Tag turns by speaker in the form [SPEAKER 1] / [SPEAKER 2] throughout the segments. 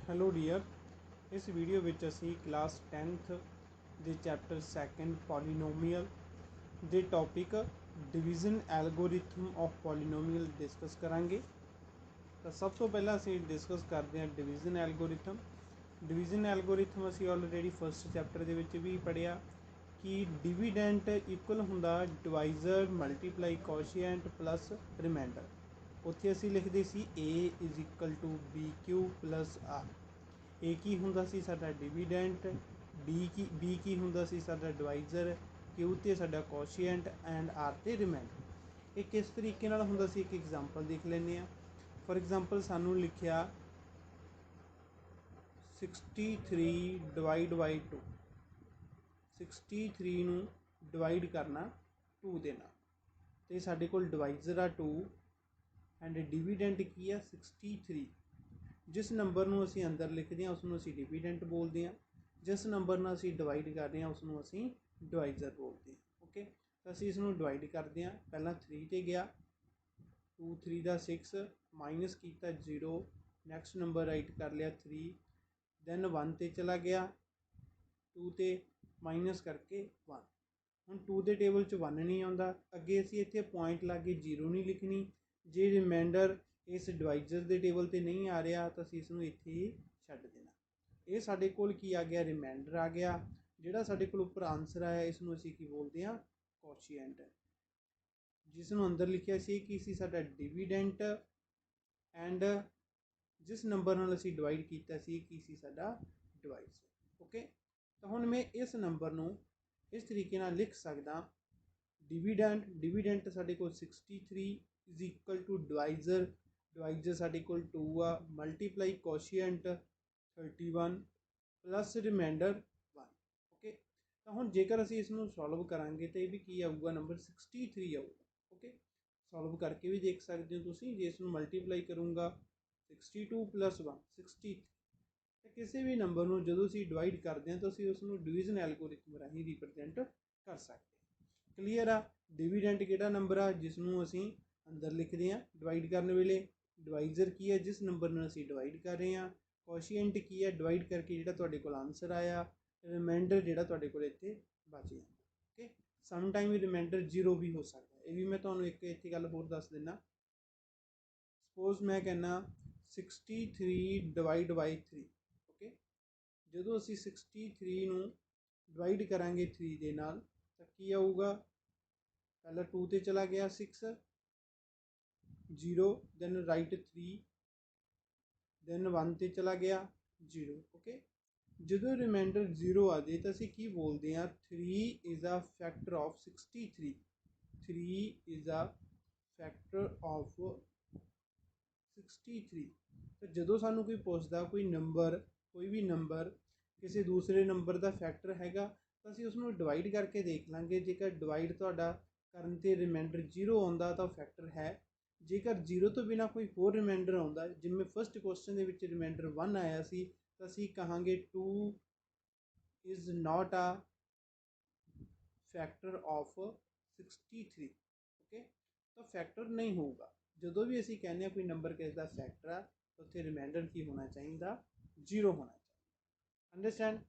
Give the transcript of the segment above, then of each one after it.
[SPEAKER 1] Hello dear. ਇਸ video ਵਿੱਚ ਅਸੀਂ ਕਲਾਸ 10th ਦੇ ਚੈਪਟਰ 2 ਪੋਲੀਨੋਮੀਅਲ ਦੇ topic division algorithm of polynomial discuss ਕਰਾਂਗੇ। ਤਾਂ ਸਭ ਤੋਂ ਪਹਿਲਾਂ ਅਸੀਂ ਡਿਸਕਸ ਕਰਦੇ ਹਾਂ ਡਿਵੀਜ਼ਨ ਐਲਗੋਰਿਥਮ। ਡਿਵੀਜ਼ਨ ਐਲਗੋਰਿਥਮ ਅਸੀਂ ਆਲਰੇਡੀ ਫਸਟ ਚੈਪਟਰ ਦੇ ਵਿੱਚ ਵੀ ਪੜ੍ਹਿਆ ਕਿ ਡਿਵੀਡੈਂਟ ਇਕੁਅਲ ਹੁੰਦਾ divisor multiply quotient plus remainder. ਉੱਥੇ ਅਸੀਂ ਲਿਖਦੇ ਸੀ A is equal to BQ plus R। A ਕੀ ਹੁੰਦਾ ਸੀ ਸਾਡਾ ਡਿਵੀਡੈਂਟ, B ਕੀ ਹੁੰਦਾ ਸੀ ਸਾਡਾ ਡਿਵਾਈਜ਼ਰ, Q ਤੇ ਸਾਡਾ ਕੋਸ਼ੀਐਂਟ ਐਂਡ R ਤੇ ਰਿਮਾਈਂਡਰ। ਇਹ ਕਿਸ ਤਰੀਕੇ ਨਾਲ ਹੁੰਦਾ ਸੀ ਇੱਕ ਐਗਜ਼ਾਮਪਲ ਦੇਖ ਲੈਂਦੇ ਹਾਂ। ਫੋਰ ਐਗਜ਼ਾਮਪਲ ਸਾਨੂੰ ਲਿਖਿਆ 63 ਡਿਵਾਈਡ ਬਾਈ 2। 63 ਨੂੰ ਡਿਵਾਈਡ ਕਰਨਾ 2 ਦੇ ਨਾਲ, ਅਤੇ ਸਾਡੇ ਕੋਲ ਡਿਵਾਈਜ਼ਰ ਆ 2 ਐਂਡ ਡਿਵੀਡੈਂਟ ਕੀ ਆ 63। ਜਿਸ ਨੰਬਰ ਨੂੰ ਅਸੀਂ ਅੰਦਰ ਲਿਖਦੇ ਹਾਂ ਉਸ ਨੂੰ ਅਸੀਂ ਡਿਵੀਡੈਂਟ ਬੋਲਦੇ ਹਾਂ, ਜਿਸ ਨੰਬਰ ਨਾਲ ਅਸੀਂ ਡਿਵਾਈਡ ਕਰ ਰਹੇ ਹਾਂ ਉਸ ਨੂੰ ਅਸੀਂ ਡਿਵਾਈਜ਼ਰ ਬੋਲਦੇ ਹਾਂ। ਓਕੇ, ਤਾਂ ਅਸੀਂ ਇਸ ਨੂੰ ਡਿਵਾਈਡ ਕਰਦੇ ਹਾਂ। ਪਹਿਲਾਂ 3 'ਤੇ ਗਿਆ, 2 3 ਦਾ 6, ਮਾਈਨਸ ਕੀਤਾ 0, ਨੈਕਸਟ ਨੰਬਰ ਰਾਈਟ ਕਰ ਲਿਆ 3, ਦੈਨ 1 'ਤੇ ਚਲਾ ਗਿਆ, 2 'ਤੇ ਮਾਈਨਸ ਕਰਕੇ 1। ਹੁਣ 2 ਦੇ ਟੇਬਲ 'ਚ 1 ਨਹੀਂ ਆਉਂਦਾ, ਅੱਗੇ ਅਸੀਂ ਇੱਥੇ ਪੁਆਇੰਟ ਲਾ ਕੇ 0 ਨਹੀਂ ਲਿਖਣੀ। ਜੇ ਰਿਮਾਈਂਡਰ ਇਸ ਡਿਵਾਈਜ਼ਰ ਦੇ ਟੇਬਲ 'ਤੇ ਨਹੀਂ ਆ ਰਿਹਾ ਤਾਂ ਅਸੀਂ ਇਸ ਨੂੰ ਇੱਥੇ ਹੀ ਛੱਡ ਦੇਣਾ। ਇਹ ਸਾਡੇ ਕੋਲ ਕੀ ਆ ਗਿਆ, ਰਿਮਾਈਂਡਰ ਆ ਗਿਆ। ਜਿਹੜਾ ਸਾਡੇ ਕੋਲ ਉੱਪਰ ਆਨਸਰ ਆਇਆ ਇਸ ਨੂੰ ਅਸੀਂ ਕੀ ਬੋਲਦੇ ਹਾਂ, ਕੋਸ਼ੀਐਂਟ। ਜਿਸ ਨੂੰ ਅੰਦਰ ਲਿਖਿਆ ਸੀ ਕੀ ਸੀ ਸਾਡਾ ਡਿਵੀਡੈਂਟ, ਐਂਡ ਜਿਸ ਨੰਬਰ ਨਾਲ ਅਸੀਂ ਡਿਵਾਈਡ ਕੀਤਾ ਸੀ ਕੀ ਸੀ ਸਾਡਾ ਡਿਵਾਈਜ਼ਰ। ਓਕੇ, ਤਾਂ ਹੁਣ ਮੈਂ ਇਸ ਨੰਬਰ ਨੂੰ ਇਸ ਤਰੀਕੇ ਨਾਲ ਲਿਖ ਸਕਦਾ, ਡਿਵੀਡੈਂਟ ਸਾਡੇ ਕੋਲ 63 ਇਜ਼ ਇਕੁਅਲ ਟੂ ਡਿਵਾਈਜ਼ਰ ਸਾਡੇ ਕੋਲ 2 ਆ, multiply quotient 31 plus reminder 1। Okay, ਤਾਂ ਹੁਣ ਜੇਕਰ ਅਸੀਂ ਇਸ ਨੂੰ ਸੋਲਵ ਕਰਾਂਗੇ ਤਾਂ ਇਹ ਵੀ ਕੀ ਆਊਗਾ, ਨੰਬਰ 63 ਆਊਗਾ। ਓਕੇ, ਸੋਲਵ ਕਰਕੇ ਵੀ ਦੇਖ ਸਕਦੇ ਹੋ ਤੁਸੀਂ। ਜੇ ਇਸ ਨੂੰ ਮਲਟੀਪਲਾਈ ਕਰੂੰਗਾ 62 ਪਲੱਸ 1 63। ਤਾਂ ਕਿਸੇ ਵੀ ਨੰਬਰ ਨੂੰ ਜਦੋਂ ਅਸੀਂ ਡਿਵਾਈਡ ਕਰਦੇ ਹਾਂ ਤਾਂ ਅਸੀਂ ਉਸ ਨੂੰ ਡਿਵੀਜ਼ਨ ਐਲਗੋਰਿਥਮ ਰਾਹੀਂ ਰਿਪਰਜੈਂਟ ਕਰ ਸਕਦੇ ਹਾਂ। ਕਲੀਅਰ ਆ। ਡਿਵੀਡੈਂਟ ਕਿਹੜਾ ਨੰਬਰ ਆ ਜਿਸ ਨੂੰ ਅਸੀਂ ਅੰਦਰ ਲਿਖਦੇ ਹਾਂ ਡਿਵਾਈਡ ਕਰਨ ਵੇਲੇ, ਡਿਵਾਈਜ਼ਰ ਕੀ ਹੈ ਜਿਸ ਨੰਬਰ ਨਾਲ ਅਸੀਂ ਡਿਵਾਈਡ ਕਰ ਰਹੇ ਹਾਂ, ਕੋਸ਼ੀਐਂਟ ਕੀ ਹੈ ਡਿਵਾਈਡ ਕਰਕੇ ਜਿਹੜਾ ਤੁਹਾਡੇ ਕੋਲ ਆਨਸਰ ਆਇਆ, ਰਿਮਾਈਂਡਰ ਜਿਹੜਾ ਤੁਹਾਡੇ ਕੋਲ ਇੱਥੇ ਬਚ ਜਾਂਦਾ। ਓਕੇ, ਸਮ ਟਾਈਮ ਰਿਮਾਈਂਡਰ 0 ਵੀ ਹੋ ਸਕਦਾ। ਇਹ ਵੀ ਮੈਂ ਤੁਹਾਨੂੰ ਇੱਕ ਇੱਥੇ ਗੱਲ ਹੋਰ ਦੱਸ ਦਿੰਦਾ। ਸਪੋਜ਼ ਮੈਂ ਕਹਿੰਦਾ 63 ਡਿਵਾਈਡ ਬਾਈ 3। ਓਕੇ, ਜਦੋਂ ਅਸੀਂ 63 ਨੂੰ ਡਿਵਾਈਡ ਕਰਾਂਗੇ 3 ਦੇ ਨਾਲ ਤਾਂ ਕੀ ਆਊਗਾ, ਪਹਿਲਾਂ 2 'ਤੇ ਚਲਾ ਗਿਆ 6, 0, ਦੈਨ ਰਾਈਟ 3, ਦੈਨ 1 'ਤੇ ਚਲਾ ਗਿਆ 0। ਓਕੇ, ਜਦੋਂ ਰਿਮਾਈਂਡਰ 0 ਆ ਜਾਏ ਤਾਂ ਅਸੀਂ ਕੀ ਬੋਲਦੇ ਹਾਂ, 3 is a factor of 63। 3 is a factor of 63। ਤਾਂ ਜਦੋਂ ਸਾਨੂੰ ਕੋਈ ਪੁੱਛਦਾ ਕੋਈ ਵੀ ਨੰਬਰ ਕਿਸੇ ਦੂਸਰੇ ਨੰਬਰ ਦਾ ਫੈਕਟਰ ਹੈਗਾ ਤਾਂ ਅਸੀਂ ਉਸ ਨੂੰ ਡਿਵਾਈਡ ਕਰਕੇ ਦੇਖ ਲਾਂਗੇ। ਜੇਕਰ ਡਿਵਾਈਡ ਤੁਹਾਡਾ ਕਰਨ 'ਤੇ ਰਿਮਾਈਂਡਰ 0 ਆਉਂਦਾ ਤਾਂ ਉਹ ਫੈਕਟਰ ਹੈ। ਜੇਕਰ 0 ਤੋਂ ਬਿਨਾਂ ਕੋਈ ਹੋਰ ਰਿਮਾਈਂਡਰ ਆਉਂਦਾ, ਜਿਵੇਂ ਫਸਟ ਕੁਐਸਚਨ ਦੇ ਵਿੱਚ ਰਿਮਾਈਂਡਰ 1 ਆਇਆ ਸੀ ਤਾਂ ਅਸੀਂ ਕਹਾਂਗੇ 2 is not a factor of 63। Okay, ਤਾਂ ਫੈਕਟਰ ਨਹੀਂ ਹੋਊਗਾ। ਜਦੋਂ ਵੀ ਅਸੀਂ ਕਹਿੰਦੇ ਹਾਂ ਕੋਈ ਨੰਬਰ ਕਿਸ ਦਾ ਫੈਕਟਰ ਆ ਤਾਂ ਉੱਥੇ ਰਿਮਾਈਂਡਰ ਕੀ ਹੋਣਾ ਚਾਹੀਦਾ, 0 ਹੋਣਾ ਚਾਹੀਦਾ। ਅੰਡਰਸਟੈਂਡ।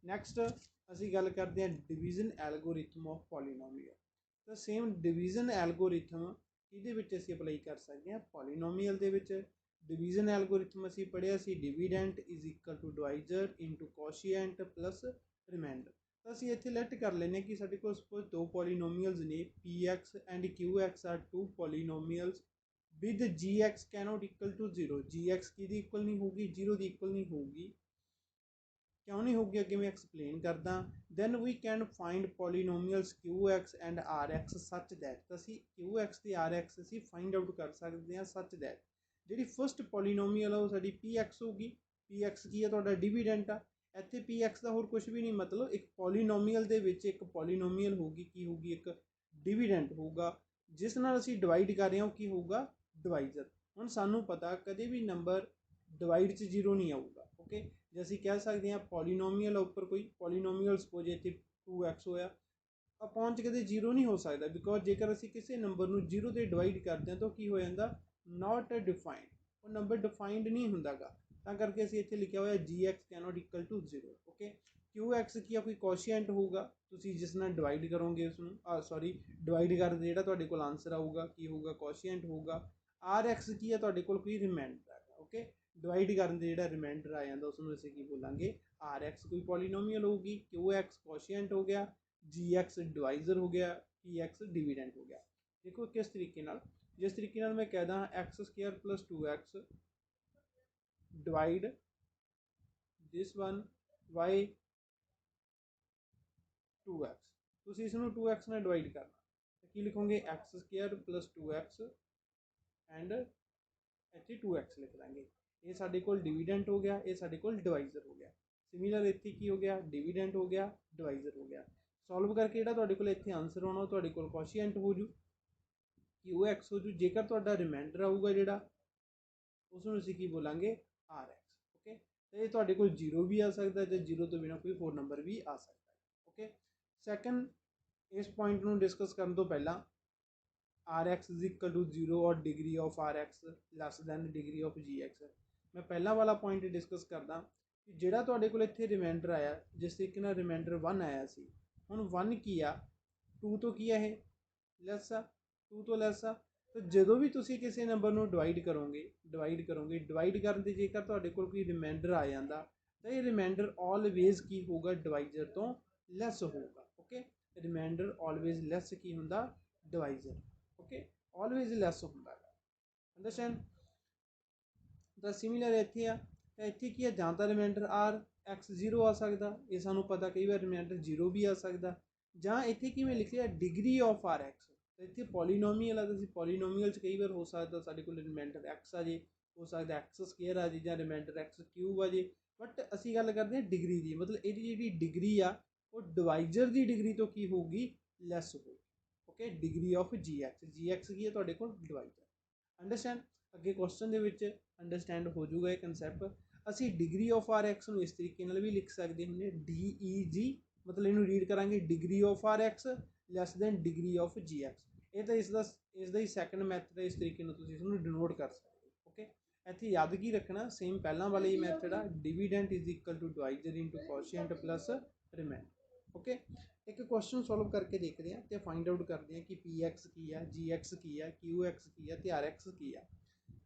[SPEAKER 1] ਨੈਕਸਟ ਅਸੀਂ ਗੱਲ ਕਰਦੇ ਹਾਂ ਡਿਵੀਜ਼ਨ ਐਲਗੋਰਿਥਮ ਆਫ ਪੋਲੀਨੋਮੀਅਲ। ਤਾਂ ਸੇਮ ਡਿਵੀਜ਼ਨ ਐਲਗੋਰਿਥਮ ਇਹਦੇ ਵਿੱਚ ਅਸੀਂ ਅਪਲਾਈ ਕਰ ਸਕਦੇ ਹਾਂ ਪੋਲੀਨੋਮੀਅਲ ਦੇ ਵਿੱਚ। ਡਿਵੀਜ਼ਨ ਐਲਗੋਰਿਥਮ ਅਸੀਂ ਪੜ੍ਹਿਆ ਸੀ dividend is equal to divisor into quotient plus remainder. ਤਾਂ ਅਸੀਂ ਇੱਥੇ ਲੈਟ ਕਰ ਲੈਂਦੇ ਹਾਂ ਕਿ ਸਾਡੇ ਕੋਲ ਸਪੋਜ਼ 2 ਪੋਲੀਨੋਮੀਅਲਸ ਨੇ, PX and QX are 2 polynomials with GX cannot equal to 0। GX ਕਿਹਦੀ ਇਕੁਅਲ ਨਹੀਂ ਹੋਊਗੀ, 0 ਦੀ ਇਕੁਅਲ ਨਹੀਂ ਹੋਊਗੀ। ਕਿਉਂ ਨਹੀਂ ਹੋਊਗੀ ਅੱਗੇ ਮੈਂ ਐਕਸਪਲੇਨ ਕਰਦਾ। Then we can find polynomials QX and RX such that. ਤਾਂ ਅਸੀਂ QX ਅਤੇ RX ਅਸੀਂ ਫਾਈਂਡ ਆਊਟ ਕਰ ਸਕਦੇ ਹਾਂ ਸੱਚ ਦੈਟ ਜਿਹੜੀ ਫਸਟ ਪੋਲੀਨੋਮੀਅਲ ਆ ਉਹ ਸਾਡੀ PX ਹੋਊਗੀ। PX ਕੀ ਹੈ, ਤੁਹਾਡਾ ਡਿਵੀਡੈਂਟ ਆ। ਇੱਥੇ PX ਦਾ ਹੋਰ ਕੁਝ ਵੀ ਨਹੀਂ, ਮਤਲਬ ਇੱਕ ਪੋਲੀਨੋਮੀਅਲ ਦੇ ਵਿੱਚ ਇੱਕ ਪੋਲੀਨੋਮੀਅਲ ਹੋਊਗੀ, ਕੀ ਹੋਊਗੀ, ਇੱਕ ਡਿਵੀਡੈਂਟ ਹੋਊਗਾ। ਜਿਸ ਨਾਲ ਅਸੀਂ ਡਿਵਾਈਡ ਕਰ ਰਹੇ ਹਾਂ ਉਹ ਕੀ ਹੋਊਗਾ, ਡਿਵਾਈਜ਼ਰ। ਹੁਣ ਸਾਨੂੰ ਪਤਾ ਕਦੇ ਵੀ ਨੰਬਰ ਡਿਵਾਈਡ 'ਚ 0 ਨਹੀਂ ਆਊਗਾ। ਓਕੇ, ਜੇ ਅਸੀਂ ਕਹਿ ਸਕਦੇ ਹਾਂ ਪੋਲੀਨੋਮੀਅਲ ਉੱਪਰ ਕੋਈ ਪੋਲੀਨੋਮੀਅਲ ਸਪੋਜ਼ ਇੱਥੇ 2x ਹੋਇਆ, ਅਪੋਨ 'ਚ ਕਦੇ 0 ਨਹੀਂ ਹੋ ਸਕਦਾ, ਬਿਕੋਜ਼ ਜੇਕਰ ਅਸੀਂ ਕਿਸੇ ਨੰਬਰ ਨੂੰ 0 'ਤੇ ਡਿਵਾਈਡ ਕਰਦੇ ਹਾਂ ਤਾਂ ਕੀ ਹੋ ਜਾਂਦਾ, ਨਾਟ ਡਿਫਾਈਨਡ। ਉਹ ਨੰਬਰ ਡਿਫਾਈਨਡ ਨਹੀਂ ਹੁੰਦਾ ਗਾ। ਤਾਂ ਕਰਕੇ ਅਸੀਂ ਇੱਥੇ ਲਿਖਿਆ ਹੋਇਆ GX cannot equal to 0। Okay, QX ਕੀ ਆ, ਕੋਈ ਕੋਸ਼ੀਐਂਟ ਹੋਊਗਾ, ਤੁਸੀਂ ਜਿਸ ਨਾਲ ਡਿਵਾਈਡ ਕਰੋਗੇ ਉਸਨੂੰ ਸੌਰੀ ਡਿਵਾਈਡ ਕਰਦੇ ਜਿਹੜਾ ਤੁਹਾਡੇ ਕੋਲ ਆਨਸਰ ਆਊਗਾ ਕੀ ਹੋਊਗਾ, ਕੋਸ਼ੀਐਂਟ ਹੋਊਗਾ। RX ਕੀ ਆ, ਤੁਹਾਡੇ ਕੋਲ ਕੋਈ ਰਿਮਾਈਂਡਰ ਹੈਗਾ। ਓਕੇ, ਡਿਵਾਈਡ ਕਰਨ ਦੇ ਜਿਹੜਾ ਰਿਮਾਈਂਡਰ ਆ ਜਾਂਦਾ ਉਸਨੂੰ ਅਸੀਂ ਕੀ ਬੋਲਾਂਗੇ, RX ਕੋਈ ਪੋਲੀਨੋਮੀਅਲ ਹੋਊਗੀ, QX ਕੋਸ਼ੀਐਂਟ ਹੋ ਗਿਆ, GX ਡਿਵਾਈਜ਼ਰ ਹੋ ਗਿਆ, PX ਡਿਵੀਡੈਂਟ ਹੋ ਗਿਆ। ਦੇਖੋ ਕਿਸ ਤਰੀਕੇ ਨਾਲ, ਜਿਸ ਤਰੀਕੇ ਨਾਲ ਮੈਂ ਕਹਿਦਾ x² + 2x divide this one by 2x, ਤੁਸੀਂ ਇਸ ਨੂੰ 2x ਨਾਲ ਡਿਵਾਈਡ ਕਰਨਾ ਤਾਂ ਕੀ ਲਿਖੋਗੇ, x² + 2x ਐਂਡ ਇੱਥੇ 2x ਲਿਖ ਦਾਂਗੇ। ਇਹ ਸਾਡੇ ਕੋਲ ਡਿਵੀਡੈਂਟ ਹੋ ਗਿਆ, ਇਹ ਸਾਡੇ ਕੋਲ ਡਿਵਾਈਜ਼ਰ ਹੋ ਗਿਆ। ਸਿਮਿਲਰ ਇੱਥੇ ਕੀ ਹੋ ਗਿਆ, ਡਿਵੀਡੈਂਟ ਹੋ ਗਿਆ, ਡਿਵਾਈਜ਼ਰ ਹੋ ਗਿਆ। ਸੋਲਵ ਕਰਕੇ ਜਿਹੜਾ ਤੁਹਾਡੇ ਕੋਲ ਇੱਥੇ ਆਨਸਰ ਆਉਣਾ ਉਹ ਤੁਹਾਡੇ ਕੋਲ ਕੋਸ਼ੀਐਂਟ ਹੋ ਜੂ, QX ਹੋ ਜੂ। ਜੇਕਰ ਤੁਹਾਡਾ ਰਿਮਾਈਂਡਰ ਆਊਗਾ ਜਿਹੜਾ ਉਸ ਨੂੰ ਅਸੀਂ ਕੀ ਬੋਲਾਂਗੇ, RX। ਓਕੇ, ਤੇ ਇਹ ਤੁਹਾਡੇ ਕੋਲ 0 ਵੀ ਆ ਸਕਦਾ ਜਾਂ 0 ਤੋਂ ਬਿਨਾਂ ਕੋਈ ਹੋਰ ਨੰਬਰ ਵੀ ਆ ਸਕਦਾ ਹੈ। ਓਕੇ, ਸੈਕੰਡ, ਇਸ ਪੁਆਇੰਟ ਨੂੰ ਡਿਸਕਸ ਕਰਨ ਤੋਂ ਪਹਿਲਾਂ RX = 0 ਔਰ degree of RX less than degree of GX, ਮੈਂ ਪਹਿਲਾਂ ਵਾਲਾ ਪੁਆਇੰਟ ਡਿਸਕਸ ਕਰਦਾ ਕਿ ਜਿਹੜਾ ਤੁਹਾਡੇ ਕੋਲ ਇੱਥੇ ਰਿਮਾਈਂਡਰ ਆਇਆ, ਜਿਸ ਤਰੀਕੇ ਨਾਲ ਰਿਮਾਈਂਡਰ 1 ਆਇਆ ਸੀ, ਹੁਣ 1 ਕੀ ਆ, 2 ਤੋਂ ਕੀ ਆ, ਇਹ ਲੈਸ ਆ, 2 ਤੋਂ ਲੈਸ ਆ। ਤਾਂ ਜਦੋਂ ਵੀ ਤੁਸੀਂ ਕਿਸੇ ਨੰਬਰ ਨੂੰ ਡਿਵਾਈਡ ਕਰੋਗੇ ਡਿਵਾਈਡ ਕਰਨ ਦੇ ਜੇਕਰ ਤੁਹਾਡੇ ਕੋਲ ਕੋਈ ਰਿਮਾਈਂਡਰ ਆ ਜਾਂਦਾ ਤਾਂ ਇਹ ਰਿਮਾਈਂਡਰ ਆਲਵੇਜ਼ ਕੀ ਹੋਊਗਾ, ਡਿਵਾਈਜ਼ਰ ਤੋਂ ਲੈਸ ਹੋਊਗਾ। ਓਕੇ, ਰਿਮਾਈਂਡਰ ਆਲਵੇਜ਼ ਲੈਸ ਕੀ ਹੁੰਦਾ, ਡਿਵਾਈਜ਼ਰ। ਓਕੇ, ਆਲਵੇਜ਼ ਲੈਸ ਹੁੰਦਾ ਹੈ। ਅੰਡਰਸਟੈਂਡ। ਤਾਂ ਸਿਮਿਲਰ ਇੱਥੇ ਆ, ਤਾਂ ਇੱਥੇ ਕੀ ਆ, ਜਾਂ ਤਾਂ ਰਿਮਾਈਂਡਰ RX 0 ਆ ਸਕਦਾ, ਇਹ ਸਾਨੂੰ ਪਤਾ, ਕਈ ਵਾਰ ਰਿਮਾਈਂਡਰ 0 ਵੀ ਆ ਸਕਦਾ, ਜਾਂ ਇੱਥੇ ਕਿਵੇਂ ਲਿਖਿਆ ਡਿਗਰੀ ਆਫ RX, ਤਾਂ ਇੱਥੇ ਪੋਲੀਨੋਮੀਅਲ ਆ, ਤੁਸੀਂ ਪੋਲੀਨੋਮੀਅਲ 'ਚ ਕਈ ਵਾਰ ਹੋ ਸਕਦਾ ਸਾਡੇ ਕੋਲ ਰਿਮਾਈਂਡਰ X ਆ ਜੇ, ਹੋ ਸਕਦਾ x² ਆ ਜੇ, ਜਾਂ ਰਿਮਾਈਂਡਰ x³ ਆ ਜੇ, ਬਟ ਅਸੀਂ ਗੱਲ ਕਰਦੇ ਹਾਂ ਡਿਗਰੀ ਦੀ, ਮਤਲਬ ਇਹਦੀ ਜਿਹੜੀ ਡਿਗਰੀ ਆ ਉਹ ਡਿਵਾਈਜ਼ਰ ਦੀ ਡਿਗਰੀ ਤੋਂ ਕੀ ਹੋਊਗੀ, ਲੈਸ ਹੋਊਗੀ। ਓਕੇ, ਡਿਗਰੀ ਆਫ GX ਕੀ ਹੈ ਤੁਹਾਡੇ ਕੋਲ, ਡਿਵਾਈਜ਼ਰ। ਅੰਡਰਸਟੈਂਡ। ਅੱਗੇ ਕੁਐਸਚਨ ਦੇ ਵਿੱਚ ਅੰਡਰਸਟੈਂਡ ਹੋ ਜਾਊਗਾ ਇਹ ਕਨਸੈਪਟ। ਅਸੀਂ ਡਿਗਰੀ ਆਫ RX ਨੂੰ ਇਸ ਤਰੀਕੇ ਨਾਲ ਵੀ ਲਿਖ ਸਕਦੇ ਹੁੰਦੇ, DEG, ਮਤਲਬ ਇਹਨੂੰ ਰੀਡ ਕਰਾਂਗੇ degree of RX less than degree of GX। ਇਹ ਤਾਂ ਇਸ ਦਾ ਹੀ ਸੈਕੰਡ ਮੈਥਡ ਹੈ, ਇਸ ਤਰੀਕੇ ਨਾਲ ਤੁਸੀਂ ਇਸਨੂੰ ਡਿਨੋਟ ਕਰ ਸਕਦੇ ਹੋ। ਓਕੇ, ਇੱਥੇ ਯਾਦ ਕੀ ਰੱਖਣਾ, ਸੇਮ ਪਹਿਲਾਂ ਵਾਲਾ ਹੀ ਮੈਥਡ ਆ, ਡਿਵੀਡੈਂਟ = divisor into quotient plus reminder. Okay, ਇੱਕ ਕੁਐਸਚਨ ਸੋਲਵ ਕਰਕੇ ਦੇਖਦੇ ਹਾਂ ਤੇ ਫਾਈਂਡ ਆਊਟ ਕਰਦੇ ਹਾਂ ਕਿ PX ਕੀ ਆ, GX ਕੀ ਆ, QX ਕੀ ਆ ਤੇ RX ਕੀ ਆ।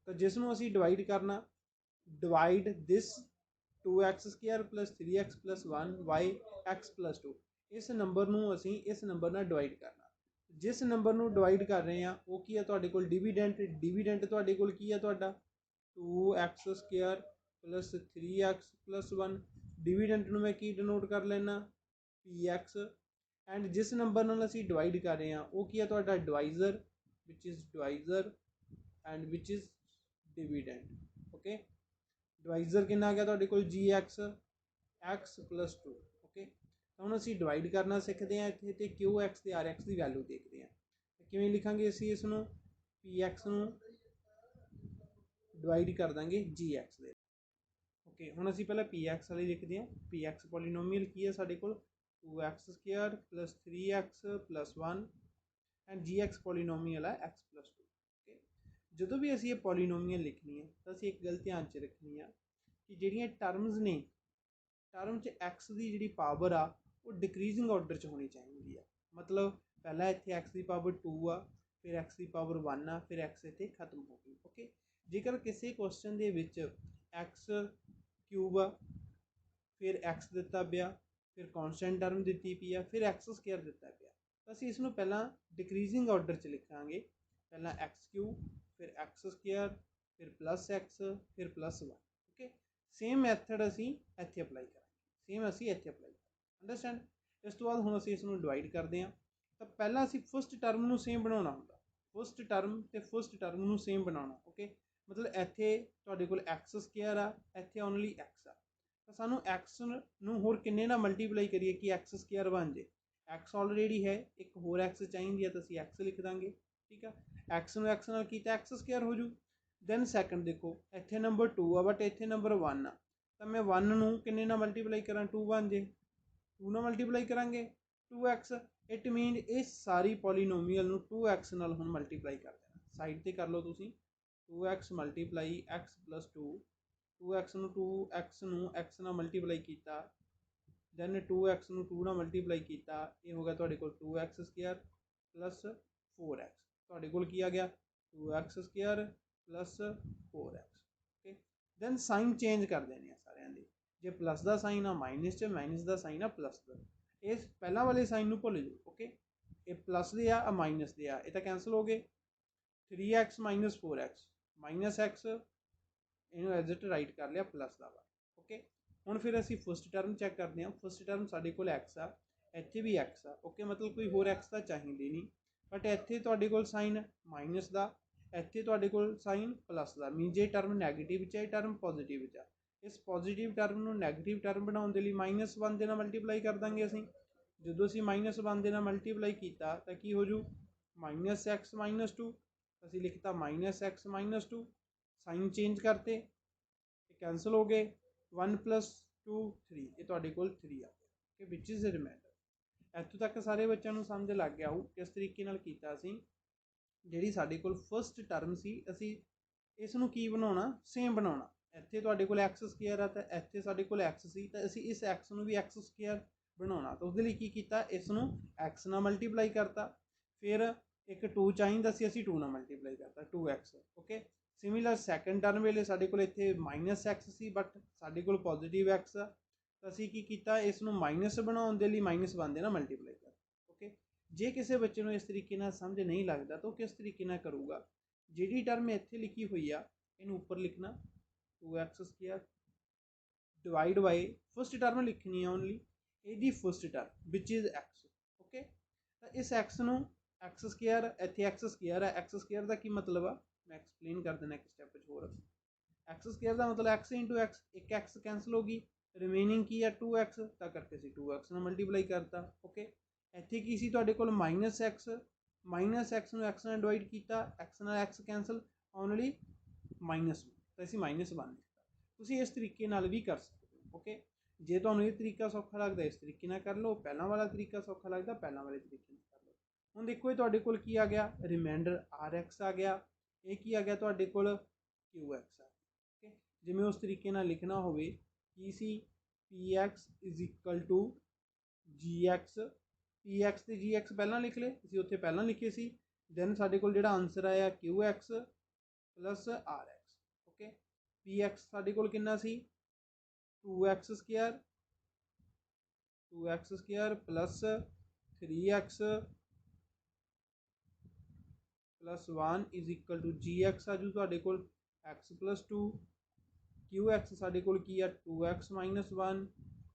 [SPEAKER 1] ਤਾਂ ਜਿਸ ਨੂੰ ਅਸੀਂ ਡਿਵਾਈਡ ਕਰਨਾ, ਡਿਵਾਈਡ ਦਿਸ 2x² + 3x + 1 ਬਾਈ x + 2, ਇਸ ਨੰਬਰ ਨੂੰ ਅਸੀਂ ਇਸ ਨੰਬਰ ਨਾਲ ਡਿਵਾਈਡ ਕਰਨਾ। ਜਿਸ ਨੰਬਰ ਨੂੰ ਡਿਵਾਈਡ ਕਰ ਰਹੇ ਆ ਉਹ ਕੀ ਆ, ਤੁਹਾਡੇ ਕੋਲ ਡਿਵੀਡੈਂਟ ਤੁਹਾਡੇ ਕੋਲ ਕੀ ਆ, ਤੁਹਾਡਾ 2x² + 3x + 1, ਡਿਵੀਡੈਂਟ ਨੂੰ ਮੈਂ ਕੀ ਡਿਨੋਟ ਕਰ ਲੈਣਾ, PX, ਐਂਡ ਜਿਸ ਨੰਬਰ ਨਾਲ ਅਸੀਂ ਡਿਵਾਈਡ ਕਰ ਰਹੇ ਹਾਂ ਉਹ ਕੀ ਹੈ, ਤੁਹਾਡਾ divisor, which is divisor and which is dividend. Okay, divisor ਕਿੰਨਾ ਆ ਗਿਆ ਤੁਹਾਡੇ ਕੋਲ, GX, x + 2। ਓਕੇ, ਤਾਂ ਹੁਣ ਅਸੀਂ ਡਿਵਾਈਡ ਕਰਨਾ ਸਿੱਖਦੇ ਹਾਂ ਇੱਥੇ, ਤੇ QX ਤੇ RX ਦੀ ਵੈਲਿਊ ਦੇਖਦੇ ਹਾਂ। ਕਿਵੇਂ ਲਿਖਾਂਗੇ ਅਸੀਂ ਇਸ ਨੂੰ, PX ਨੂੰ ਡਿਵਾਈਡ ਕਰ ਦਾਂਗੇ GX ਦੇ। ਓਕੇ, ਹੁਣ ਅਸੀਂ ਪਹਿਲਾਂ PX ਵਾਲੀ ਲਿਖਦੇ ਹਾਂ। PX ਪੋਲੀਨੋਮੀਅਲ ਕੀ ਹੈ ਸਾਡੇ ਕੋਲ, 2x² + 3x + 1 and GX polynomial ਹੈ x + 2। ਓਕੇ, ਜਦੋਂ ਵੀ ਅਸੀਂ ਇਹ ਪੋਲੀਨੋਮੀਅਲ ਲਿਖਣੀ ਹੈ ਤਾਂ ਅਸੀਂ ਇੱਕ ਗੱਲ ਧਿਆਨ 'ਚ ਰੱਖਣੀ ਆ ਕਿ ਜਿਹੜੀਆਂ ਟਰਮਸ ਨੇ, ਟਰਮ 'ਚ x ਦੀ ਜਿਹੜੀ ਪਾਵਰ ਆ ਉਹ ਡਿਕਰੀਜ਼ਿੰਗ ਆਰਡਰ 'ਚ ਹੋਣੀ ਚਾਹੀਦੀ ਆ। ਮਤਲਬ ਪਹਿਲਾਂ ਇੱਥੇ x ਦੀ ਪਾਵਰ 2 ਆ, ਫਿਰ x ਦੀ ਪਾਵਰ 1 ਆ, ਫਿਰ x ਇੱਥੇ ਖਤਮ ਹੋ ਗਈ। ਓਕੇ, ਜੇਕਰ ਕਿਸੇ ਕੁਐਸਚਨ ਦੇ ਵਿੱਚ x³ ਆ, ਫਿਰ x ਦਿੱਤਾ ਪਿਆ, ਫਿਰ ਕੌਨਸਟੈਂਟ ਟਰਮ ਦਿੱਤੀ ਪਈ ਆ, ਫਿਰ x² ਦਿੱਤਾ ਪਿਆ, ਤਾਂ ਅਸੀਂ ਇਸ ਨੂੰ ਪਹਿਲਾਂ ਡਿਕਰੀਜ਼ਿੰਗ ਆਰਡਰ 'ਚ ਲਿਖਾਂਗੇ। ਪਹਿਲਾਂ x³ ਫਿਰ x², ਫਿਰ +x, ਫਿਰ +1। ਓਕੇ, ਸੇਮ ਮੈਥਡ ਅਸੀਂ ਇੱਥੇ ਅਪਲਾਈ ਕਰਾਂਗੇ, ਅੰਡਰਸਟੈਂਡ। ਇਸ ਤੋਂ ਬਾਅਦ ਹੁਣ ਅਸੀਂ ਇਸ ਨੂੰ ਡਿਵਾਈਡ ਕਰਦੇ ਹਾਂ। ਤਾਂ ਪਹਿਲਾਂ ਅਸੀਂ ਫਸਟ ਟਰਮ ਨੂੰ ਸੇਮ ਬਣਾਉਣਾ ਹੁੰਦਾ, ਫਸਟ ਟਰਮ ਨੂੰ ਸੇਮ ਬਣਾਉਣਾ। ਓਕੇ, ਮਤਲਬ ਇੱਥੇ ਤੁਹਾਡੇ ਕੋਲ x² ਆ, ਇੱਥੇ ਓਨਲੀ x ਆ, ਤਾਂ ਸਾਨੂੰ x ਨੂੰ ਹੋਰ ਕਿੰਨੇ ਨਾਲ ਮਲਟੀਪਲਾਈ ਕਰੀਏ ਕਿ x² ਬਣ ਜੇ। x ਆਲਰੇਡੀ ਹੈ, ਇੱਕ ਹੋਰ x ਚਾਹੀਦੀ ਹੈ ਤਾਂ ਅਸੀਂ x ਲਿਖ ਦਾਂਗੇ। ਠੀਕ ਆ, x ਨੂੰ x ਨਾਲ ਕੀਤਾ x² ਹੋ ਜੂ। ਦੈਨ ਸੈਕੰਡ ਦੇਖੋ, ਇੱਥੇ ਨੰਬਰ 2 ਆ ਬਟ ਇੱਥੇ ਨੰਬਰ 1 ਆ, ਤਾਂ ਮੈਂ 1 ਨੂੰ ਕਿੰਨੇ ਨਾਲ ਮਲਟੀਪਲਾਈ ਕਰਾਂ, 2 ਬਣ ਜੇ, 2 ਨਾਲ ਮਲਟੀਪਲਾਈ ਕਰਾਂਗੇ 2x। ਇਟ ਮੀਨ ਇਹ ਸਾਰੀ ਪੋਲੀਨੋਮੀਅਲ ਨੂੰ 2x ਨਾਲ ਹੁਣ ਮਲਟੀਪਲਾਈ ਕਰ ਦੇਣਾ। ਸਾਈਡ 'ਤੇ ਕਰ ਲਓ ਤੁਸੀਂ, 2x × x + 2 2x ਨੂੰ 2x ਨੂੰ x ਨਾਲ ਮਲਟੀਪਲਾਈ ਕੀਤਾ, ਦੈਨ 2x ਨੂੰ 2 ਨਾਲ ਮਲਟੀਪਲਾਈ ਕੀਤਾ, ਇਹ ਹੋ ਗਿਆ ਤੁਹਾਡੇ ਕੋਲ 2x ਸਕੁਅਰ ਪਲੱਸ 4x। ਤੁਹਾਡੇ ਕੋਲ ਕੀ ਆ ਗਿਆ 2x square plus 4x। Okay, then sign change ਕਰ ਦੇਣੇ ਆ ਸਾਰਿਆਂ ਦੇ। ਜੇ ਪਲੱਸ ਦਾ ਸਾਈਨ ਆ ਮਾਈਨਸ 'ਚ, ਮਾਈਨਸ ਦਾ ਸਾਈਨ ਆ ਪਲੱਸ ਦਾ। ਇਹ ਪਹਿਲਾਂ ਵਾਲੇ ਸਾਈਨ ਨੂੰ ਭੁੱਲ ਜਾਓ। ਓਕੇ, ਇਹ ਪਲੱਸ ਦੇ ਆ ਮਾਈਨਸ ਦੇ ਆ, ਇਹ ਤਾਂ ਕੈਂਸਲ ਹੋ ਗਏ। 3x minus 4x minus x, ਇਹਨੂੰ ਐਜ਼ ਇਟ ਰਾਈਟ ਕਰ ਲਿਆ ਪਲੱਸ ਦਾ ਵਾ। ਓਕੇ, ਹੁਣ ਫਿਰ ਅਸੀਂ ਫਸਟ ਟਰਮ ਚੈੱਕ ਕਰਦੇ ਹਾਂ। ਫਸਟ ਟਰਮ ਸਾਡੇ ਕੋਲ x ਆ, ਇੱਥੇ ਵੀ x ਆ। ਓਕੇ, ਮਤਲਬ ਕੋਈ ਹੋਰ x ਤਾਂ ਚਾਹੀਦੀ ਨਹੀਂ, ਬਟ ਇੱਥੇ ਤੁਹਾਡੇ ਕੋਲ ਸਾਈਨ ਮਾਈਨਸ ਦਾ, ਇੱਥੇ ਤੁਹਾਡੇ ਕੋਲ ਸਾਈਨ ਪਲੱਸ ਦਾ। ਮੀਨ ਜੇ ਟਰਮ ਨੈਗੇਟਿਵ 'ਚ ਹੈ, ਇਹ ਟਰਮ ਪੋਜ਼ੀਟਿਵ 'ਚ ਆ। ਇਸ ਪੋਜ਼ੀਟਿਵ ਟਰਮ ਨੂੰ ਨੈਗੇਟਿਵ ਟਰਮ ਬਣਾਉਣ ਦੇ ਲਈ -1 ਦੇ ਨਾਲ ਮਲਟੀਪਲਾਈ ਕਰ ਦਾਂਗੇ ਅਸੀਂ। ਜਦੋਂ ਅਸੀਂ -1 ਦੇ ਨਾਲ ਮਲਟੀਪਲਾਈ ਕੀਤਾ ਤਾਂ ਕੀ ਹੋ ਜੂ -x - 2। ਅਸੀਂ ਲਿਖਤਾ -x - 2, ਸਾਈਨ ਚੇਂਜ ਕਰਤੇ, ਇਹ ਕੈਂਸਲ ਹੋ ਗਏ। 1 + 2 3, ਇਹ ਤੁਹਾਡੇ ਕੋਲ 3 ਆ ਗਿਆ। ਕਿ ਵਿਚ ਇਜ਼ ਰਿਮਾਈਂਡਰ। ਇੱਥੋਂ ਤੱਕ ਸਾਰੇ ਬੱਚਿਆਂ ਨੂੰ ਸਮਝ ਲੱਗ ਗਿਆ ਹੋਊ ਕਿਸ ਤਰੀਕੇ ਨਾਲ ਕੀਤਾ ਅਸੀਂ। ਜਿਹੜੀ ਸਾਡੇ ਕੋਲ ਫਸਟ ਟਰਮ ਸੀ, ਅਸੀਂ ਇਸ ਨੂੰ ਕੀ ਬਣਾਉਣਾ, ਸੇਮ ਬਣਾਉਣਾ। ਇੱਥੇ ਤੁਹਾਡੇ ਕੋਲ x ਸਕੁਅਰ ਆ, ਤਾਂ ਇੱਥੇ ਸਾਡੇ ਕੋਲ x ਸੀ, ਤਾਂ ਅਸੀਂ ਇਸ x ਨੂੰ ਵੀ x ਸਕੁਅਰ ਬਣਾਉਣਾ। ਤਾਂ ਉਹਦੇ ਲਈ ਕੀ ਕੀਤਾ, ਇਸ ਨੂੰ x ਨਾਲ ਮਲਟੀਪਲਾਈ ਕਰਤਾ। ਫਿਰ ਇੱਕ 2 ਚਾਹੀਦਾ ਸੀ, ਅਸੀਂ 2 ਨਾਲ ਮਲਟੀਪਲਾਈ ਕਰਤਾ 2x। Okay, similar second term ਵੇਲੇ ਸਾਡੇ ਕੋਲ ਇੱਥੇ -x ਸੀ, ਬਟ ਸਾਡੇ ਕੋਲ ਪੋਜ਼ੀਟਿਵ x ਆ, ਤਾਂ ਅਸੀਂ ਕੀ ਕੀਤਾ, ਇਸ ਨੂੰ ਮਾਈਨਸ ਬਣਾਉਣ ਦੇ ਲਈ -1 ਦੇ ਨਾਲ ਮਲਟੀਪਲਾਈ ਕਰਤਾ। ਓਕੇ, ਜੇ ਕਿਸੇ ਬੱਚੇ ਨੂੰ ਇਸ ਤਰੀਕੇ ਨਾਲ ਸਮਝ ਨਹੀਂ ਲੱਗਦਾ ਤਾਂ ਉਹ ਕਿਸ ਤਰੀਕੇ ਨਾਲ ਕਰੂਗਾ, ਜਿਹੜੀ ਟਰਮ ਇੱਥੇ ਲਿਖੀ ਹੋਈ ਆ ਇਹਨੂੰ ਉੱਪਰ ਲਿਖਣਾ 2x square divide by first term ਲਿਖਣੀ ਆ ਓਨਲੀ, ਇਹਦੀ ਫਸਟ ਟਰਮ ਵਿਚ ਇਜ਼ x। ਓਕੇ, ਤਾਂ ਇਸ x ਨੂੰ x ਸਕੁਅਰ, ਇੱਥੇ x ਸਕੁਅਰ ਹੈ, x ਸਕੁਅਰ ਦਾ ਕੀ ਮਤਲਬ ਆ, ਮੈਂ ਐਕਸਪਲੇਨ ਕਰ ਦਿੰਦਾ ਇੱਕ ਸਟੈਪ 'ਚ ਹੋਰ। x ਸਕੁਅਰ ਦਾ ਮਤਲਬ x × x, ਇੱਕ x ਕੈਂਸਲ ਹੋ ਗਈ, ਰਿਮੇਨਿੰਗ ਕੀ ਆ 2x, ਤਾਂ ਕਰਕੇ ਅਸੀਂ 2x ਨਾਲ ਮਲਟੀਪਲਾਈ ਕਰਤਾ। ਓਕੇ, ਇੱਥੇ ਕੀ ਸੀ ਤੁਹਾਡੇ ਕੋਲ -x ਨੂੰ x ਨਾਲ ਡਿਵਾਈਡ ਕੀਤਾ, x ਨਾਲ x ਕੈਂਸਲ, ਓਨਲੀ -1, ਤਾਂ ਅਸੀਂ -1 ਲਿਖਤਾ। ਤੁਸੀਂ ਇਸ ਤਰੀਕੇ ਨਾਲ ਵੀ ਕਰ ਸਕਦੇ ਹੋ। ਓਕੇ, ਜੇ ਤੁਹਾਨੂੰ ਇਹ ਤਰੀਕਾ ਸੌਖਾ ਲੱਗਦਾ ਇਸ ਤਰੀਕੇ ਨਾਲ ਕਰ ਲਓ, ਪਹਿਲਾਂ ਵਾਲਾ ਤਰੀਕਾ ਸੌਖਾ ਲੱਗਦਾ ਪਹਿਲਾਂ ਵਾਲੇ ਤਰੀਕੇ ਨਾਲ ਕਰ ਲਓ। ਹੁਣ ਦੇਖੋ ਇਹ ਤੁਹਾਡੇ ਕੋਲ ਕੀ ਆ ਗਿਆ, ਰਿਮਾਈਂਡਰ rx ਆ ਗਿਆ, ਇਹ ਕੀ ਆ ਗਿਆ ਤੁਹਾਡੇ ਕੋਲ qx ਆ। ਓਕੇ, ਜਿਵੇਂ ਉਸ ਤਰੀਕੇ ਨਾਲ ਲਿਖਣਾ ਹੋਵੇ ਕੀ ਸੀ, px = gx, px ਤੇ gx ਪਹਿਲਾਂ ਲਿਖ ਲਏ, ਅਸੀਂ ਉੱਥੇ ਪਹਿਲਾਂ ਲਿਖੇ ਸੀ। ਦੈਨ ਸਾਡੇ ਕੋਲ ਜਿਹੜਾ ਆਨਸਰ ਆਇਆ qx + rx। ਓਕੇ, px ਸਾਡੇ ਕੋਲ ਕਿੰਨਾ ਸੀ 2x square plus 3x + 1 = gx ਆ ਜੂ ਤੁਹਾਡੇ ਕੋਲ x + 2। qx ਸਾਡੇ ਕੋਲ ਕੀ ਆ 2x - 1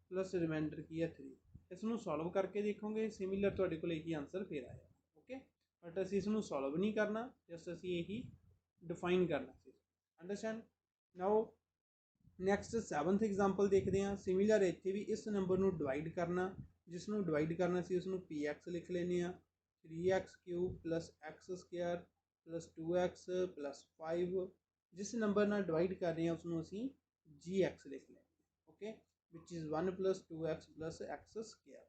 [SPEAKER 1] ਪਲੱਸ ਰਿਮਾਈਂਡਰ ਕੀ ਆ 3। ਇਸ ਨੂੰ ਸੋਲਵ ਕਰਕੇ ਦੇਖੋਗੇ, ਸਿਮਿਲਰ ਤੁਹਾਡੇ ਕੋਲ ਇਹੀ ਆਨਸਰ ਫਿਰ ਆਇਆ। ਓਕੇ, ਬਟ ਅਸੀਂ ਇਸ ਨੂੰ ਸੋਲਵ ਨਹੀਂ ਕਰਨਾ, ਜਸਟ ਅਸੀਂ ਇਹੀ ਡਿਫਾਈਨ ਕਰਨਾ ਸੀ। ਅੰਡਰਸਟੈਂਡ। ਨਾਓ ਨੈਕਸਟ 7th ਐਗਜ਼ਾਮਪਲ ਦੇਖਦੇ ਹਾਂ। ਸਿਮਿਲਰ ਇੱਥੇ ਵੀ ਇਸ ਨੰਬਰ ਨੂੰ ਡਿਵਾਈਡ ਕਰਨਾ, ਜਿਸ ਨੂੰ ਡਿਵਾਈਡ ਕਰਨਾ ਸੀ ਉਸ ਨੂੰ px ਲਿਖ ਲੈਂਦੇ ਹਾਂ। 3x³ + x ਸਕੁਅਰ + 2x + 5, ਜਿਸ ਨੰਬਰ ਨਾਲ ਡਿਵਾਈਡ ਕਰ ਰਹੇ ਹਾਂ ਉਸ ਨੂੰ ਅਸੀਂ gx ਲਿਖ ਲੈਂਦੇ ਹਾਂ। Okay, which is 1 + 2x + x square.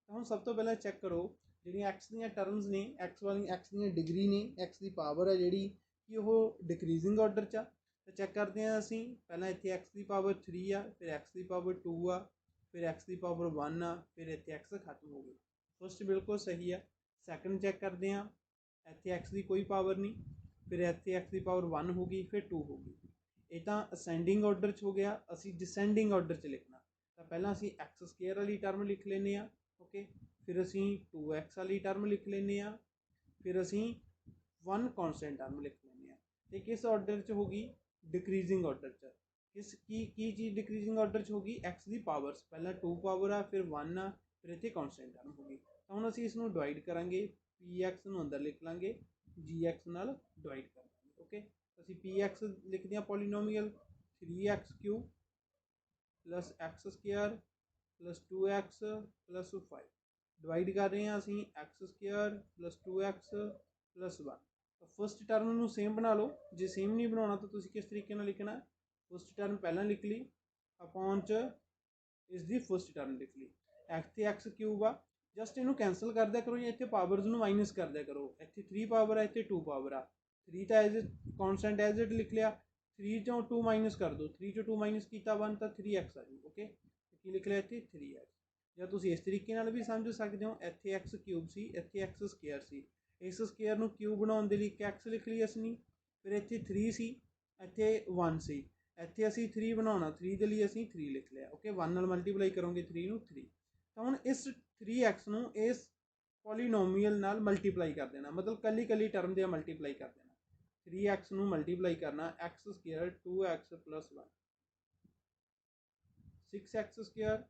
[SPEAKER 1] ਤਾਂ ਹੁਣ ਸਭ ਤੋਂ ਪਹਿਲਾਂ ਚੈੱਕ ਕਰੋ ਜਿਹੜੀਆਂ x ਦੀਆਂ ਟਰਮਸ ਨੇ, x ਦੀਆਂ ਡਿਗਰੀ ਨੇ, x ਦੀ ਪਾਵਰ ਹੈ ਜਿਹੜੀ, ਕਿ ਉਹ ਡਿਕਰੀਜ਼ਿੰਗ ਆਰਡਰ 'ਚ ਆ। ਤਾਂ ਚੈੱਕ ਕਰਦੇ ਹਾਂ ਅਸੀਂ, ਪਹਿਲਾਂ ਇੱਥੇ x ਦੀ ਪਾਵਰ 3 ਆ, ਫਿਰ x ਦੀ ਪਾਵਰ 2 ਆ, ਫਿਰ x ਦੀ ਪਾਵਰ 1 ਆ, ਫਿਰ ਇੱਥੇ x ਖਤਮ ਹੋ ਗਈ। ਫਸਟ ਬਿਲਕੁਲ ਸਹੀ ਆ। ਸੈਕੰਡ ਚੈੱਕ ਕਰਦੇ ਹਾਂ, ਇੱਥੇ x ਦੀ ਕੋਈ ਪਾਵਰ ਨਹੀਂ, ਫਿਰ ਇੱਥੇ x ਦੀ ਪਾਵਰ 1 ਹੋ ਗਈ, ਫਿਰ 2 ਹੋ ਗਈ। ਇਹ ਤਾਂ ਅਸੈਂਡਿੰਗ ਆਰਡਰ 'ਚ ਹੋ ਗਿਆ, ਅਸੀਂ ਡਿਸੈਂਡਿੰਗ ਆਰਡਰ 'ਚ ਲਿਖਣਾ। ਤਾਂ ਪਹਿਲਾਂ ਅਸੀਂ x ਸਕੁਅਰ ਵਾਲੀ ਟਰਮ ਲਿਖ ਲੈਂਦੇ ਹਾਂ। ਓਕੇ, ਫਿਰ ਅਸੀਂ 2x ਵਾਲੀ ਟਰਮ ਲਿਖ ਲੈਂਦੇ ਹਾਂ, ਫਿਰ ਅਸੀਂ 1 ਕੌਨਸਟੈਂਟ ਟਰਮ ਲਿਖ ਲੈਂਦੇ ਹਾਂ। ਅਤੇ ਕਿਸ ਆਰਡਰ 'ਚ ਹੋ ਗਈ, ਡਿਕਰੀਜ਼ਿੰਗ ਆਰਡਰ 'ਚ। ਕੀ ਚੀਜ਼ ਡਿਕਰੀਜ਼ਿੰਗ ਆਰਡਰ 'ਚ ਹੋ ਗਈ, x ਦੀ ਪਾਵਰਸ, ਪਹਿਲਾਂ 2 ਪਾਵਰ ਆ, ਫਿਰ 1 ਆ, ਫਿਰ ਇੱਥੇ ਕੌਨਸਟੈਂਟ ਟਰਮ ਹੋ ਗਈ। ਤਾਂ ਹੁਣ ਅਸੀਂ ਇਸ ਨੂੰ ਡਿਵਾਈਡ ਕਰਾਂਗੇ, px ਨੂੰ ਅੰਦਰ ਲਿਖ ਲਾਂਗੇ, gx ਨਾਲ ਡਿਵਾਈਡ ਕਰ ਲਾਂਗੇ। ਓਕੇ, ਅਸੀਂ px ਲਿਖਦੇ ਹਾਂ polynomial 3x³ + x square + 2x + 5, divide ਕਰ ਰਹੇ ਹਾਂ ਅਸੀਂ x square + 2x + 1। First term ਨੂੰ ਸੇਮ ਬਣਾ ਲਓ, ਜੇ ਸੇਮ ਨਹੀਂ ਬਣਾਉਣਾ ਤਾਂ ਤੁਸੀਂ ਕਿਸ ਤਰੀਕੇ ਨਾਲ ਲਿਖਣਾ, ਫਸਟ ਟਰਮ ਪਹਿਲਾਂ ਲਿਖ ਲਈ, ਅਪੋਨ 'ਚ ਇਸ ਦੀ ਫਸਟ ਟਰਮ ਲਿਖ ਲਈ। x ਤੇ x³ ਆ, ਜਸਟ ਇਹਨੂੰ ਕੈਂਸਲ ਕਰ ਦਿਆ ਕਰੋ, ਜਾਂ ਇੱਥੇ ਪਾਵਰਸ ਨੂੰ ਮਾਈਨਸ ਕਰ ਦਿਆ ਕਰੋ। ਇੱਥੇ 3 ਪਾਵਰ ਆ, ਇੱਥੇ 2 ਪਾਵਰ ਆ, 3 ਤਾਂ ਐਜ਼ ਕੌਨਸਟੈਂਟ ਐਜ਼ ਇਟ ਲਿਖ ਲਿਆ, 3 ਚੋਂ 2 ਮਾਈਨਸ ਕਰ ਦਿਓ, 3 ਚੋਂ 2 ਮਾਈਨਸ ਕੀਤਾ 1 ਤਾਂ 3x ਆ ਜੀ। ਓਕੇ, ਕੀ ਲਿਖ ਲਿਆ ਇੱਥੇ 3x। ਜਾਂ ਤੁਸੀਂ ਇਸ ਤਰੀਕੇ ਨਾਲ ਵੀ ਸਮਝ ਸਕਦੇ ਹੋ, ਇੱਥੇ x ਕਿਊਬ ਸੀ, ਇੱਥੇ x ਸਕੁਅਰ ਸੀ, ਇਸ ਸਕੁਅਰ ਨੂੰ ਕਿਊਬ ਬਣਾਉਣ ਦੇ ਲਈ ਇੱਕ x ਲਿਖ ਲਈ ਅਸੀਂ। ਫਿਰ ਇੱਥੇ 3 ਸੀ, ਇੱਥੇ 1 ਸੀ, ਇੱਥੇ ਅਸੀਂ 3 ਬਣਾਉਣਾ, 3 ਦੇ ਲਈ ਅਸੀਂ 3 ਲਿਖ ਲਿਆ। ਓਕੇ, 1 ਨਾਲ ਮਲਟੀਪਲਾਈ ਕਰੋਗੇ 3 ਨੂੰ 3। ਤਾਂ ਹੁਣ ਇਸ 3x ਨੂੰ ਇਸ ਪੋਲੀਨੋਮੀਅਲ ਨਾਲ ਮਲਟੀਪਲਾਈ ਕਰ ਦੇਣਾ, ਮਤਲਬ ਕੱਲੀ ਕੱਲੀ ਟਰਮ ਦੇ ਮਲਟੀਪਲਾਈ ਕਰ ਦੇਣਾ। 3x ਨੂੰ ਮਲਟੀਪਲਾਈ ਕਰਨਾ x square 2x plus 1, 6x square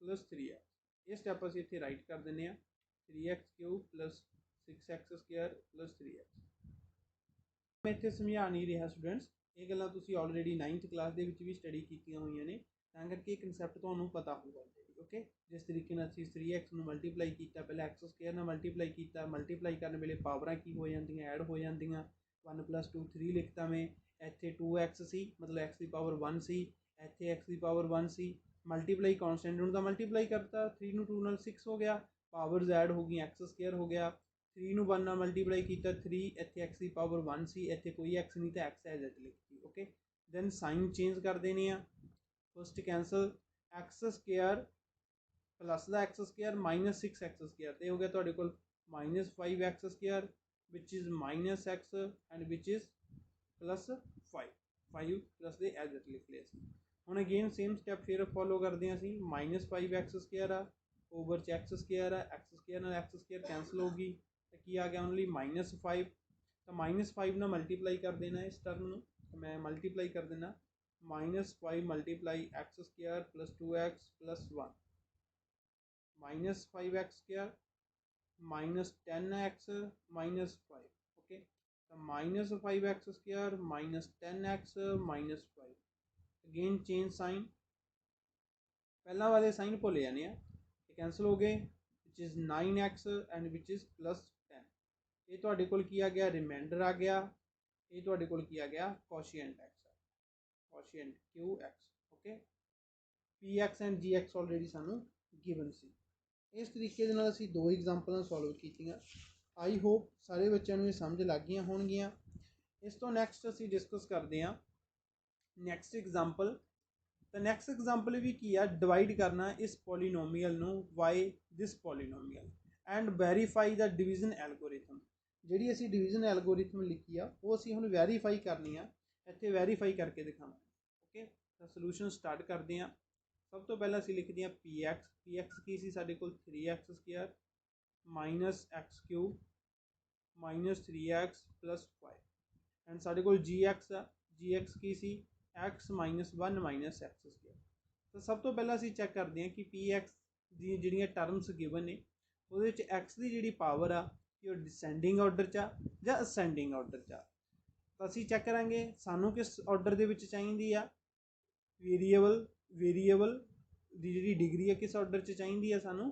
[SPEAKER 1] plus 3x। ਇਹ ਸਟੈਪ ਅਸੀਂ ਇੱਥੇ ਰਾਈਟ ਕਰ ਦਿੰਦੇ ਹਾਂ, 3x cube plus 6x square plus 3x। ਮੈਂ ਇੱਥੇ ਸਮਝਾ ਨਹੀਂ ਰਿਹਾ ਸਟੂਡੈਂਟਸ, ਇਹ ਗੱਲਾਂ ਤੁਸੀਂ ਆਲਰੇਡੀ 9th ਕਲਾਸ ਦੇ ਵਿੱਚ ਵੀ ਸਟੱਡੀ ਕੀਤੀਆਂ ਹੋਈਆਂ ਨੇ, ਤਾਂ ਕਰਕੇ ਇਹ ਕਨਸੈਪਟ ਤੁਹਾਨੂੰ ਪਤਾ ਹੋਊਗਾ। ਓਕੇ, ਜਿਸ ਤਰੀਕੇ ਨਾਲ ਅਸੀਂ 3x ਨੂੰ ਮਲਟੀਪਲਾਈ ਕੀਤਾ, ਪਹਿਲਾਂ x ਸਕੁਅਰ ਨਾਲ ਮਲਟੀਪਲਾਈ ਕੀਤਾ, ਮਲਟੀਪਲਾਈ ਕਰਨ ਵੇਲੇ ਪਾਵਰਾਂ ਕੀ ਹੋ ਜਾਂਦੀਆਂ, ਐਡ ਹੋ ਜਾਂਦੀਆਂ। 1 + 2 3 ਲਿਖਤਾ ਮੈਂ, ਇੱਥੇ 2x ਸੀ ਮਤਲਬ x ਦੀ ਪਾਵਰ 1 ਸੀ, ਇੱਥੇ x ਦੀ ਪਾਵਰ 1 ਸੀ, ਮਲਟੀਪਲਾਈ ਕੌਨਸਟੈਂਟ ਨੂੰ ਤਾਂ ਮਲਟੀਪਲਾਈ ਕਰਤਾ, 3 ਨੂੰ 2 ਨਾਲ 6 ਹੋ ਗਿਆ, ਪਾਵਰਸ ਐਡ ਹੋ ਗਈਆਂ, x ਸਕੁਅਰ ਹੋ ਗਿਆ, 3 ਨੂੰ 1 ਨਾਲ ਮਲਟੀਪਲਾਈ ਕੀਤਾ 3, ਇੱਥੇ x ਦੀ ਪਾਵਰ 1 ਸੀ, ਇੱਥੇ ਕੋਈ x ਨਹੀਂ ਤਾਂ x ਐਜ਼ ਇਟ ਲਿਖਤੀ। ਓਕੇ, ਦੈਨ ਸਾਈਨ ਚੇਂਜ ਕਰ ਦੇਣੇ ਆ, first cancel, x square plus ਦਾ x square minus 6x square, ਤੇ ਹੋ ਗਿਆ ਤੁਹਾਡੇ ਕੋਲ minus 5x square which is minus x and which is plus 5 plus ਦੇ ਐਜ਼ ਇਟ ਲਿਖ ਲਿਆ ਸੀ। ਹੁਣ ਅਗੇਨ ਸੇਮ ਸਟੈਪ ਫਿਰ ਫੋਲੋ ਕਰਦੇ ਹਾਂ ਅਸੀਂ, ਮਾਈਨਸ 5x ਸਕੁਅਰ ਆ ਓਵਰ 'ਚ x ਸਕੁਅਰ ਆ, x ਸਕੁਅਰ ਨਾਲ x ਸਕੁਅਰ ਕੈਂਸਲ ਹੋ ਗਈ, ਤਾਂ ਕੀ ਆ ਗਿਆ ਓਨਲੀ ਮਾਈਨਸ 5। ਤਾਂ ਮਾਈਨਸ 5 ਨਾਲ ਮਲਟੀਪਲਾਈ ਕਰ ਦੇਣਾ ਇਸ ਟਰਮ ਨੂੰ, ਮੈਂ ਮਲਟੀਪਲਾਈ ਕਰ ਦੇਣਾ, minus 5 multiply x square plus 2x plus 1, minus 5x square minus 10x minus 5। Okay, तो minus 5x square minus 10x minus 5, again change sign, पहला वाले साइन भुल जाने कैंसल हो गए, which is 9x and which is plus 10। ये तुहाडे कोल की आ गया रिमाइंडर आ गया, ये तुहाडे कोल की आ गया quotient x, quotient QX। Okay, PX and GX already सानू गिवन सी। इस तरीके ਦੇ ਨਾਲ ਅਸੀਂ ਦੋ ਐਗਜ਼ਾਮਪਲਾਂ ਸੋਲਵ ਕੀਤੀਆਂ। ਆਈ ਹੋਪ ਸਾਰੇ ਬੱਚਿਆਂ ਨੂੰ ਇਹ ਸਮਝ ਲੱਗ ਗਈਆਂ ਹੋਣਗੀਆਂ। ਇਸ ਤੋਂ ਨੈਕਸਟ ਅਸੀਂ ਡਿਸਕਸ ਕਰਦੇ ਹਾਂ ਨੈਕਸਟ ਐਗਜ਼ਾਮਪਲ। ਤਾਂ ਨੈਕਸਟ ਐਗਜ਼ਾਮਪਲ ਵੀ ਕੀ ਆ, ਡਿਵਾਈਡ ਕਰਨਾ ਇਸ ਪੋਲੀਨੋਮੀਅਲ ਨੂੰ by this polynomial and verify the division algorithm. ਜਿਹੜੀ ਅਸੀਂ ਡਿਵੀਜ਼ਨ ਐਲਗੋਰਿਥਮ ਲਿਖੀ ਆ ਉਹ ਅਸੀਂ ਹੁਣ ਵੈਰੀਫਾਈ ਕਰਨੀ ਆ, ਇੱਥੇ ਵੈਰੀਫਾਈ ਕਰਕੇ ਦਿਖਾਵਾਂਗੇ। ਓਕੇ, ਤਾਂ ਸੋਲੂਸ਼ਨ ਸਟਾਰਟ ਕਰਦੇ ਹਾਂ। सब तो पहला असीं लिखते हैं px की सी साडे कोल 3x square minus x cube minus 3x plus 5 and साडे कोल gx की सी x minus 1 minus x square. तो सब तो पहला असीं चैक करते हैं कि px दी जिहड़ियां टर्म्स गिवन ने उहदे विच x दी जिहड़ी पावर आ कि वो डिसेंडिंग ऑर्डर च जां असेंडिंग ऑर्डर च। तो असीं चैक करांगे सानू किस ऑर्डर दे विच चाहीदी आ, वेरीएबल ਦੀ ਜਿਹੜੀ ਡਿਗਰੀ ਹੈ ਕਿਸ ਆਰਡਰ 'ਚ ਚਾਹੀਦੀ ਹੈ ਸਾਨੂੰ,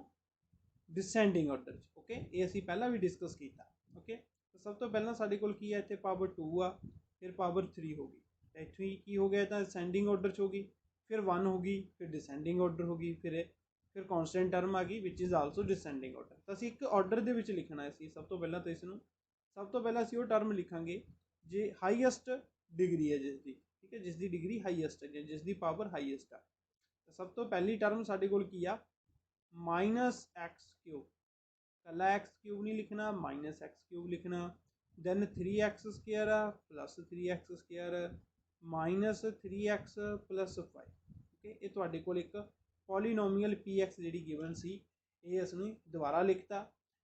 [SPEAKER 1] ਡਿਸੈਂਡਿੰਗ ਆਰਡਰ 'ਚ। ਓਕੇ, ਇਹ ਅਸੀਂ ਪਹਿਲਾਂ ਵੀ ਡਿਸਕਸ ਕੀਤਾ। ਓਕੇ, ਤਾਂ ਸਭ ਤੋਂ ਪਹਿਲਾਂ ਸਾਡੇ ਕੋਲ ਕੀ ਹੈ, ਇੱਥੇ ਪਾਵਰ 2 ਆ, ਫਿਰ ਪਾਵਰ 3 ਹੋ ਗਈ, ਤਾਂ ਇੱਥੋਂ ਹੀ ਕੀ ਹੋ ਗਿਆ, ਤਾਂ ਅਸੈਂਡਿੰਗ ਆਰਡਰ 'ਚ ਹੋ ਗਈ, ਫਿਰ 1 ਹੋ ਗਈ, ਫਿਰ ਡਿਸੈਂਡਿੰਗ ਆਰਡਰ ਹੋ ਗਈ, ਫਿਰ ਕੌਨਸਟੈਂਟ ਟਰਮ ਆ ਗਈ ਵਿਚ ਇਜ਼ ਆਲਸੋ ਡਿਸੈਂਡਿੰਗ ਆਰਡਰ। ਤਾਂ ਅਸੀਂ ਇੱਕ ਆਰਡਰ ਦੇ ਵਿੱਚ ਲਿਖਣਾ ਸੀ ਸਭ ਤੋਂ ਪਹਿਲਾਂ। ਤਾਂ ਇਸ ਨੂੰ ਸਭ ਤੋਂ ਪਹਿਲਾਂ ਅਸੀਂ ਉਹ ਟਰਮ ਲਿਖਾਂਗੇ ਜੇ ਹਾਈਐਸਟ ਡਿਗਰੀ ਹੈ ਜਿਸ ਦੀ, ਠੀਕ ਹੈ, ਜਿਸ ਦੀ ਡਿਗਰੀ ਹਾਈਐਸਟ ਹੈ, ਜਿਸ ਦੀ ਪਾਵਰ ਹਾਈਐਸਟ ਆ। सब तो पहली टर्म साढ़े कोल की आ माइनस एक्स क्यूब, कला एक्स क्यूब नहीं लिखना, माइनस एक्स क्यूब लिखना, दैन 3x स्क्वायर आ plus 3x square minus 3x plus 5। Okay, ये तुहाडे कोल एक पॉलीनोमीअल px जिहड़ी गिवन सी, ये असने दोबारा लिखता,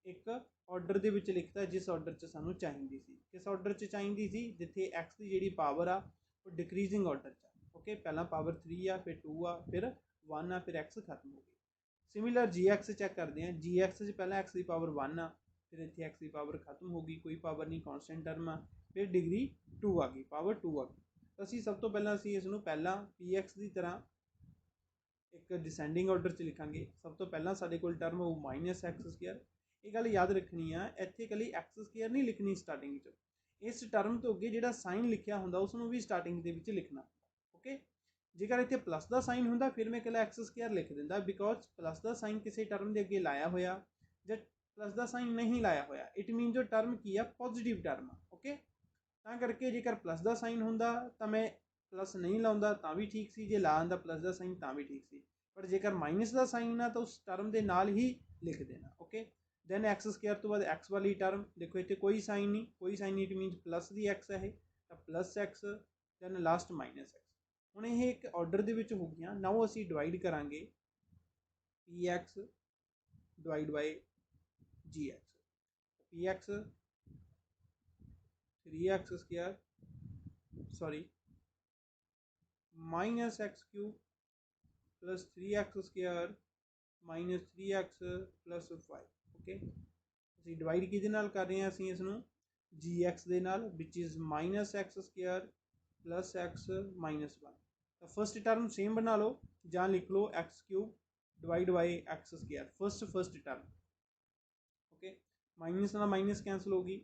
[SPEAKER 1] एक ऑर्डर दे विच लिखता जिस ऑर्डर च सानू चाहिदी सी। किस ऑर्डर च चाहिदी सी, जिथे x की जिहड़ी पावर आ वो डिक्रीजिंग ऑर्डर च। ओके, पहला पावर 3 आ, फिर 2 आ, फिर 1 आ, फिर x खत्म हो गई। सिमिलर gx चेक करते हैं, gx पहला x की पावर 1 आ, फिर इतने x की पावर खत्म हो गई, कोई पावर नहीं, कॉन्स्टेंट टर्म आ, फिर डिग्री 2 आ गई, पावर 2 आ गई। तो असीं सब तो पहला असीं इसनूं पहला px की तरह एक डिसेंडिंग ऑर्डर च लिखांगे। सब तो पहला साडे कोल टर्म हो माइनस एक्स स्क्वायर। ये गल याद रखनी आ, इत्थे कली एक्स स्क्वायर नहीं लिखनी स्टार्टिंग च, इस टर्म तो अगे जिहड़ा साइन लिखिया हुंदा उसनूं भी स्टार्टिंग दे विच लिखना। ओके, जेकर इतने प्लस का साइन होंदा फिर मैं कला एक्स स्क्वायर लिख दिंदा, बिकॉज प्लस का साइन किसी टर्म के अगे लाया होया जब प्लस का साइन नहीं लाया होया, इट मीन जो टर्म की है पॉजिटिव टर्म आ। ओके, ਤਾਂ ਕਰਕੇ ਜੇਕਰ ਪਲੱਸ ਦਾ ਸਾਈਨ ਹੁੰਦਾ ਤਾਂ ਮੈਂ ਪਲੱਸ ਨਹੀਂ ਲਾਉਂਦਾ ਤਾਂ ਵੀ ਠੀਕ ਸੀ, ਜੇ ਲਾ ਆਂਦਾ ਪਲੱਸ ਦਾ ਸਾਈਨ ਤਾਂ ਵੀ ਠੀਕ ਸੀ, ਪਰ ਜੇਕਰ ਮਾਈਨਸ ਦਾ ਸਾਈਨ ਆ ਤਾਂ ਉਸ ਟਰਮ ਦੇ ਨਾਲ ਹੀ ਲਿਖ ਦੇਣਾ। ਓਕੇ, ਦੈਨ ਐਕਸ ਸਕੁਆਇਰ ਤੋਂ ਬਾਅਦ ਐਕਸ ਵਾਲੀ ਟਰਮ, ਦੇਖੋ ਇੱਥੇ ਕੋਈ ਸਾਈਨ ਨਹੀਂ, ਕੋਈ ਸਾਈਨ ਨਹੀਂ, ਇਟ ਮੀਨਸ ਪਲੱਸ ਦੀ ਐਕਸ ਹੈ ਇਹ, ਤਾਂ plus x, then last minus x. ਹੁਣ ਇਹ ਇੱਕ ਆਰਡਰ ਦੇ ਵਿੱਚ ਹੋ ਗਈਆਂ। ਨਾਓ ਅਸੀਂ ਡਿਵਾਈਡ ਕਰਾਂਗੇ ਪੀ ਐਕਸ ਡਿਵਾਈਡ ਬਾਈ ਜੀ ਐਕਸ, ਪੀ X 3x square, sorry, minus x cube plus 3x square minus 3x plus 5। Okay, ਅਸੀਂ ਡਿਵਾਈਡ ਕਿਹਦੇ ਨਾਲ ਕਰ ਰਹੇ ਹਾਂ, ਅਸੀਂ ਇਸ ਨੂੰ gx ਦੇ ਨਾਲ, which is minus x square plus x minus 1। ਤਾਂ ਫਸਟ ਟਰਮ ਸੇਮ ਬਣਾ ਲਓ ਜਾਂ ਲਿਖ ਲਓ x cube divide by x square, first term. Okay, minus ਨਾਲ ਮਾਈਨਸ ਕੈਂਸਲ ਹੋ ਗਈ,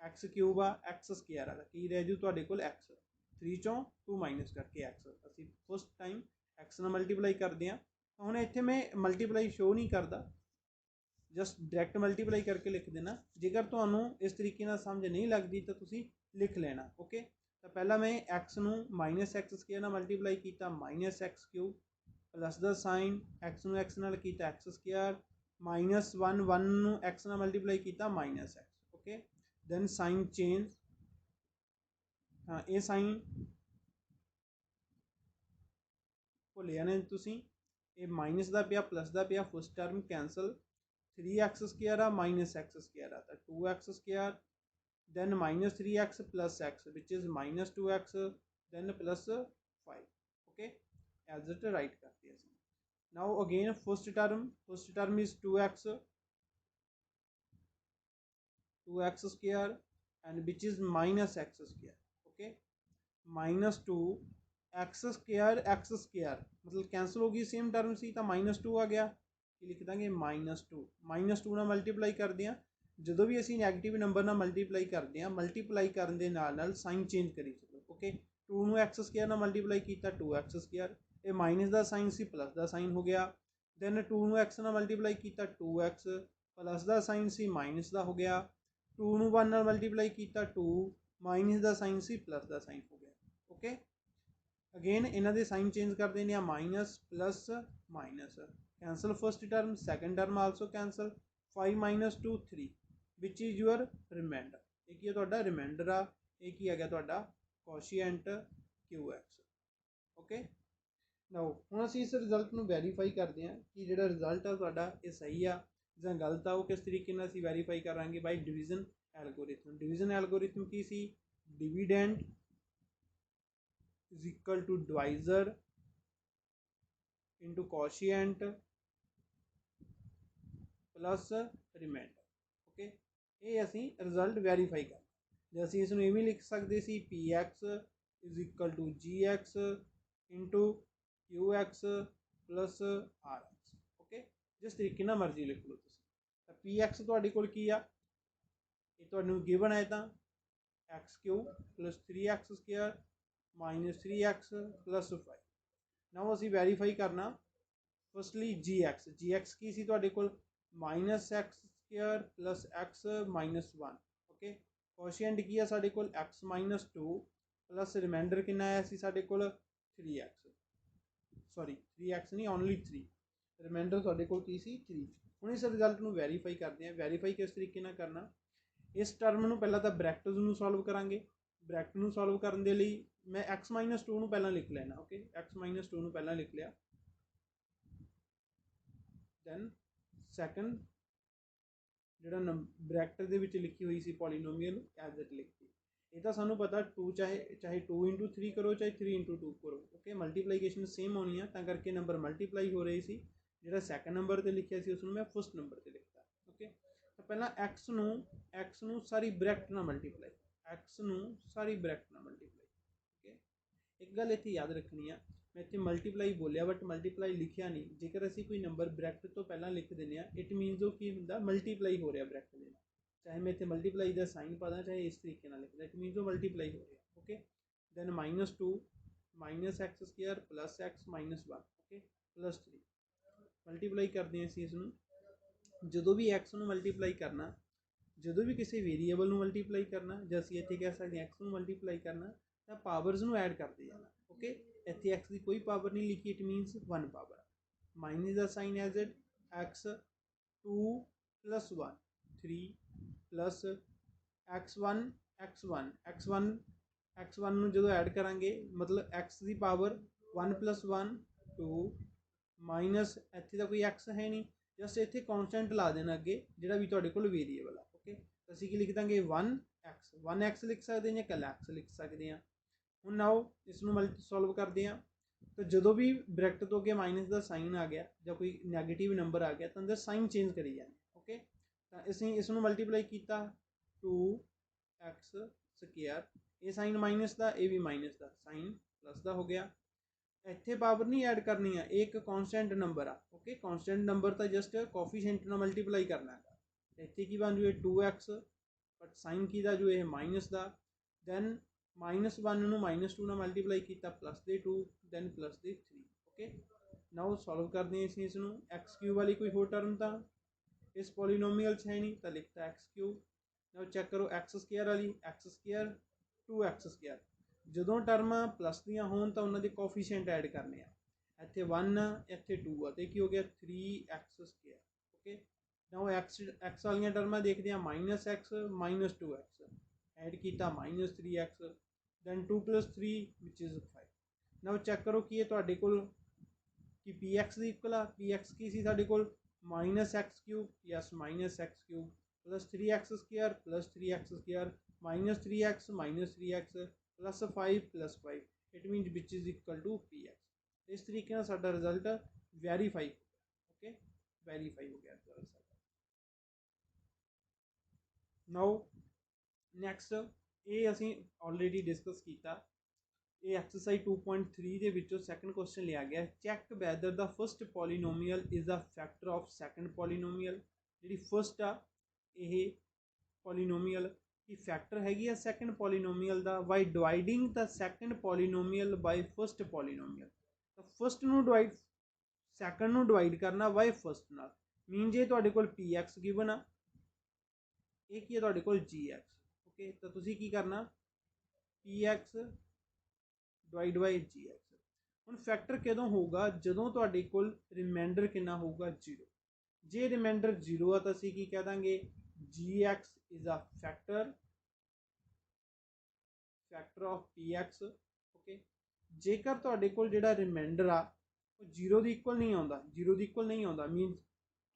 [SPEAKER 1] एक्स क्यूब आ एक्स स्क्वायर आ की रह जू तुहाडे कोल एक्स, 3 चों 2 माइनस करके एक्स, असीं फस्ट टाइम एक्स नाल मल्टीप्लाई करते हैं। हुण इत्थे मैं मल्टीप्लाई शो नहीं करता, जस्ट डायरैक्ट मल्टीप्लाई करके लिख देना। जेकर तुहानूं इस तरीके नाल समझ नहीं लगती तो तुसीं लिख लेना। ओके, तो पहला मैं एक्स नूं माइनस एक्स स्क्वायर नाल मल्टीप्लाई किया, minus x cube plus the sine x नूं एक्स नाल किया एक्स स्क्वायर, माइनस 1 नूं एक्स नाल मल्टीप्लाई किया minus x. Okay, then sign change, हाँ ये साइन भुल जाने तुसीं, ये माइनस का पिया प्लस का पिया, first term cancel, 3x square आ माइनस एक्स स्क्वायर आ 2x square, then minus 3x plus x which is minus 2x, then plus 5। Okay, as it write करते हैं। Now again first term is 2x square and which is minus x square। okay, minus 2 x square मतलब cancel हो गई, same term सी, तो minus 2 आ गया, कि लिख देंगे माइनस 2 ना मल्टीप्लाई करते हैं। जो भी असी नैगेटिव नंबर ना मल्टीप्लाई करते हैं, मल्टीप्लाई करने के नाल साइन चेंज करी चलो। ओके, 2 नूं एक्स स्क्वायर ना मल्टीप्लाई किया 2x स्क्वायर, ये माइनस का साइन सी प्लस का साइन हो गया, दैन 2 नूं एक्स ना मल्टीप्लाई किया 2x, प्लस का साइन सी माइनस का हो गया, 2 ਨੂੰ 1 ਨਾਲ मल्टीप्लाई किया 2, माइनस का साइन सी प्लस का साइन हो गया। ओके, अगेन इन्हों के साइन चेंज कर देने, minus plus minus cancel, first term second term also cancel, 5 minus 2 3 which is your remainder. एक ही है रिमाइंडर आ, एक ही है कोशिएंट QX। ओके, नाउ हुण असीं इस रिजल्ट में वैरीफाई करते हैं कि जो रिजल्ट है ये सही आ ਜਾਂ गलत आ। वो किस तरीके ਨਾਲ ਅਸੀਂ ਵੈਰੀਫਾਈ ਕਰਾਂਗੇ, by division algorithm. Division algorithm की सी, dividend is equal to divisor into quotient plus remainder. Okay, ये असी रिजल्ट वैरीफाई कर, जो असी इसनूं इवें लिख सकते सी, PX is equal to GX into QX plus RX। Okay, जिस तरीके ना मर्जी लिख लो। तो PX तुहाडे कोल की आ, ये तुहानूं गिवन है, तो x cube plus 3x square minus 3x plus 5। Now असी वैरीफाई करना फस्टली GX की सी तुहाडे कोल, minus x square plus x minus 1। Okay, quotient की है साडे कोल x माइनस 2 प्लस रिमाइंडर कितना आया सी साडे कोल 3x, सॉरी 3x नहीं, ओनली 3, रिमाइंडर तुहाडे कोल की सी 3। हुण इस रिजल्ट में वैरीफाई करते हैं। वैरीफाई किस तरीके नाल करना, इस टर्म में पहला तो ब्रैकेट में सॉल्व करांगे। ब्रैकेट में सॉल्व करने के लिए मैं x माइनस 2 पहला लिख लेना। ओके, x माइनस 2 पहला लिख लिया, दैन सैकेंड जो ब्रैकेट के विच लिखी हुई सी पॉलीनोमियल एज इट लिखती। ये तो सानू पता 2 चाहे 2 इंटू 3 करो, चाहे 3 इंटू 2 करो। ओके, मल्टीप्लीकेशन सेम होनी है, तो करके नंबर मल्टीप्लाई हो रही सी। जो सैकेंड नंबर पर लिखा सी उसमें मैं फस्ट नंबर पर लिखता। ओके, तो पहला एक्स नूं सारी ब्रैकेट ना मल्टीप्लाई, एक्स नूं सारी ब्रैकेट ना मल्टीप्लाई। ओके, एक गल इत्थे याद रखनी है, मैं इत्थे मल्टीप्लाई बोलिया बट मल्टीप्लाई लिखिया नहीं। जेकर असीं कोई नंबर ब्रैकेट तो पहला लिख देने आ, इट मीनस वो की हुंदा मल्टीप्लाई हो रहा ब्रैकेट दे नाल, चाहे मैं इत्थे मल्टीप्लाई का साइन पा दा, चाहे इस तरीके नाल लिखदा, इट मीनस वो मल्टीप्लाई हो रहा। Okay, then minus 2 minus x square plus x minus 1। Okay, plus 3 multiply करते हैं इसी इसनूं। जो भी एक्स नूं मल्टीप्लाई करना, ਜਦੋਂ ਵੀ ਕਿਸੇ ਵੇਰੀਏਬਲ ਨੂੰ ਮਲਟੀਪਲਾਈ ਕਰਨਾ, ਜਾਂ ਅਸੀਂ ਇੱਥੇ ਕਹਿ ਸਕਦੇ ਹਾਂ x ਨੂੰ ਮਲਟੀਪਲਾਈ ਕਰਨਾ, ਤਾਂ ਪਾਵਰਸ ਨੂੰ ਐਡ ਕਰਦੇ ਜਾਣਾ। ਓਕੇ, ਇੱਥੇ x ਦੀ ਕੋਈ ਪਾਵਰ ਨਹੀਂ ਲਿਖੀ, ਇਟ ਮੀਨਸ 1 ਪਾਵਰ। ਮਾਈਨਸ ਦਾ sign as it x 2 plus 1 3 plus x1 x1 ਨੂੰ ਜਦੋਂ ਐਡ ਕਰਾਂਗੇ ਮਤਲਬ x ਦੀ ਪਾਵਰ 1 plus 1 2 ਮਾਈਨਸ ਇੱਥੇ ਦਾ ਕੋਈ x ਹੈ ਨਹੀਂ, ਜਸਟ ਇੱਥੇ ਕੌਨਸਟੈਂਟ ਲਾ ਦੇਣਾ ਅੱਗੇ ਜਿਹੜਾ ਵੀ ਤੁਹਾਡੇ ਕੋਲ ਵੇਰੀਏਬਲ ਆ। ਓਕੇ, ਅਸੀਂ ਕੀ ਲਿਖ ਦਾਂਗੇ 1x ਲਿਖ ਸਕਦੇ ਹਾਂ ਜਾਂ ਇਕੱਲਾ x ਲਿਖ ਸਕਦੇ ਹਾਂ। ਹੁਣ ਆਓ ਇਸ ਨੂੰ ਸੋਲਵ ਕਰਦੇ ਹਾਂ। ਤਾਂ ਜਦੋਂ ਵੀ ਬ੍ਰੈਕਟ ਤੋਂ ਅੱਗੇ ਮਾਈਨਸ ਦਾ ਸਾਈਨ ਆ ਗਿਆ ਜਾਂ ਕੋਈ ਨੈਗੇਟਿਵ ਨੰਬਰ ਆ ਗਿਆ ਤਾਂ ਅੰਦਰ ਸਾਈਨ ਚੇਂਜ ਕਰੀ ਜਾਂਦੇ। ਓਕੇ, ਤਾਂ ਅਸੀਂ ਇਸ ਨੂੰ ਮਲਟੀਪਲਾਈ ਕੀਤਾ 2x ਸਕੁਅਰ, ਇਹ ਸਾਈਨ ਮਾਈਨਸ ਦਾ, ਇਹ ਵੀ ਮਾਈਨਸ ਦਾ, ਸਾਈਨ ਪਲੱਸ ਦਾ ਹੋ ਗਿਆ। ਇੱਥੇ ਪਾਵਰ ਨਹੀਂ ਐਡ ਕਰਨੀ ਆ, ਇਹ ਇੱਕ ਕੌਨਸਟੈਂਟ ਨੰਬਰ ਆ। ਓਕੇ, ਕੌਨਸਟੈਂਟ ਨੰਬਰ ਤਾਂ ਜਸਟ ਕੋਫੀਸ਼ੀਐਂਟ ਨਾਲ ਮਲਟੀਪਲਾਈ ਕਰਨਾ ਹੈਗਾ। ਇੱਥੇ ਕੀ ਬਣ ਜੂ 2x, ਬਟ ਸਾਈਨ ਕੀ ਦਾ ਜੋ ਇਹ ਮਾਈਨਸ ਦਾ, ਦੈਨ -1 ਨੂੰ -2 ਨਾਲ ਮਲਟੀਪਲਾਈ ਕੀਤਾ ਪਲੱਸ ਦੇ 2, ਦੈਨ ਪਲੱਸ ਦੇ 3। ਓਕੇ, ਨਾਓ ਸੋਲਵ ਕਰਦੇ ਹਾਂ ਅਸੀਂ ਇਸ ਨੂੰ। x ਕਿਊਬ ਵਾਲੀ ਕੋਈ ਹੋਰ ਟਰਮ ਤਾਂ ਇਸ ਪੋਲੀਨੋਮੀਅਲ 'ਚ ਹੈ ਨਹੀਂ, ਤਾਂ ਲਿਖਤਾ x ਕਿਊਬ। ਨਾਓ ਚੈੱਕ ਕਰੋ x ਸਕੁਅਰ ਵਾਲੀ, x ਸਕੁਅਰ 2x ਸਕੁਅਰ, ਜਦੋਂ ਟਰਮਾਂ ਪਲੱਸ ਦੀਆਂ ਹੋਣ ਤਾਂ ਉਹਨਾਂ ਦੇ ਕੋਫੀਸ਼ੀਐਂਟ ਐਡ ਕਰਨੇ ਆ। ਇੱਥੇ 1 ਇੱਥੇ 2 ਆ, ਅਤੇ ਕੀ ਹੋ ਗਿਆ 3x ਸਕੁਅਰ। ਓਕੇ, ਨਾਓ x ਵਾਲੀਆਂ ਟਰਮਾਂ ਦੇਖਦੇ ਹਾਂ, -x -2x ਐਡ ਕੀਤਾ -3x, then 2 + 3 which is 5। Now check ਕਰੋ ਕੀ ਇਹ ਤੁਹਾਡੇ ਕੋਲ ਕਿ px ਦੀ ਇਕੁਅਲ ਆ। px ਕੀ ਸੀ ਸਾਡੇ ਕੋਲ -x³ yes -x³ plus 3x square plus 3x square -3x -3x plus 5 plus 5, it means which is equal to px। ਇਸ ਤਰੀਕੇ ਨਾਲ ਸਾਡਾ ਰਿਜ਼ਲਟ ਵੈਰੀਫਾਈ। ਓਕੇ, ਵੈਰੀਫਾਈ ਹੋ ਗਿਆ ਰਿਜ਼ਲਟ ਸਾਡਾ। ਨਾਓ ਨੈਕਸਟ, ਇਹ ਅਸੀਂ ਆਲਰੇਡੀ ਡਿਸਕਸ ਕੀਤਾ। ਇਹ ਐਕਸਰਸਾਈਜ਼ 2.3 ਦੇ ਵਿੱਚੋਂ ਸੈਕੰਡ ਕੁਐਸਚਨ ਲਿਆ ਗਿਆ, check weather the first polynomial is the factor of second polynomial. ਜਿਹੜੀ ਫਸਟ ਆ ਇਹ ਪੋਲੀਨੋਮੀਅਲ की फैक्टर हैगी है सैकेंड पॉलीनोमीअल दा by dividing the second polynomial by first polynomial. तो फस्ट नूं डिवाइड सैकेंड नूं डिवाइड करना बाय फस्ट नाल, मीन जे तुहाडे कोल px गिवन आ, ये की है तुहाडे कोल gx। ओके, तो तुसीं की करना px डिवाइड बाय gx। हुण फैक्टर कदों होगा जदों तुहाडे कोल रिमाइंडर कितना होगा 0। जे रिमाइंडर 0 आ तो असीं की कह Dange gx is a factor of px। Okay, जेकर तुहाडे कोल जिहड़ा रिमाइंडर आ वो 0 दी इक्वल नहीं आउंदा, 0 दी इक्वल नहीं आउंदा, मीनस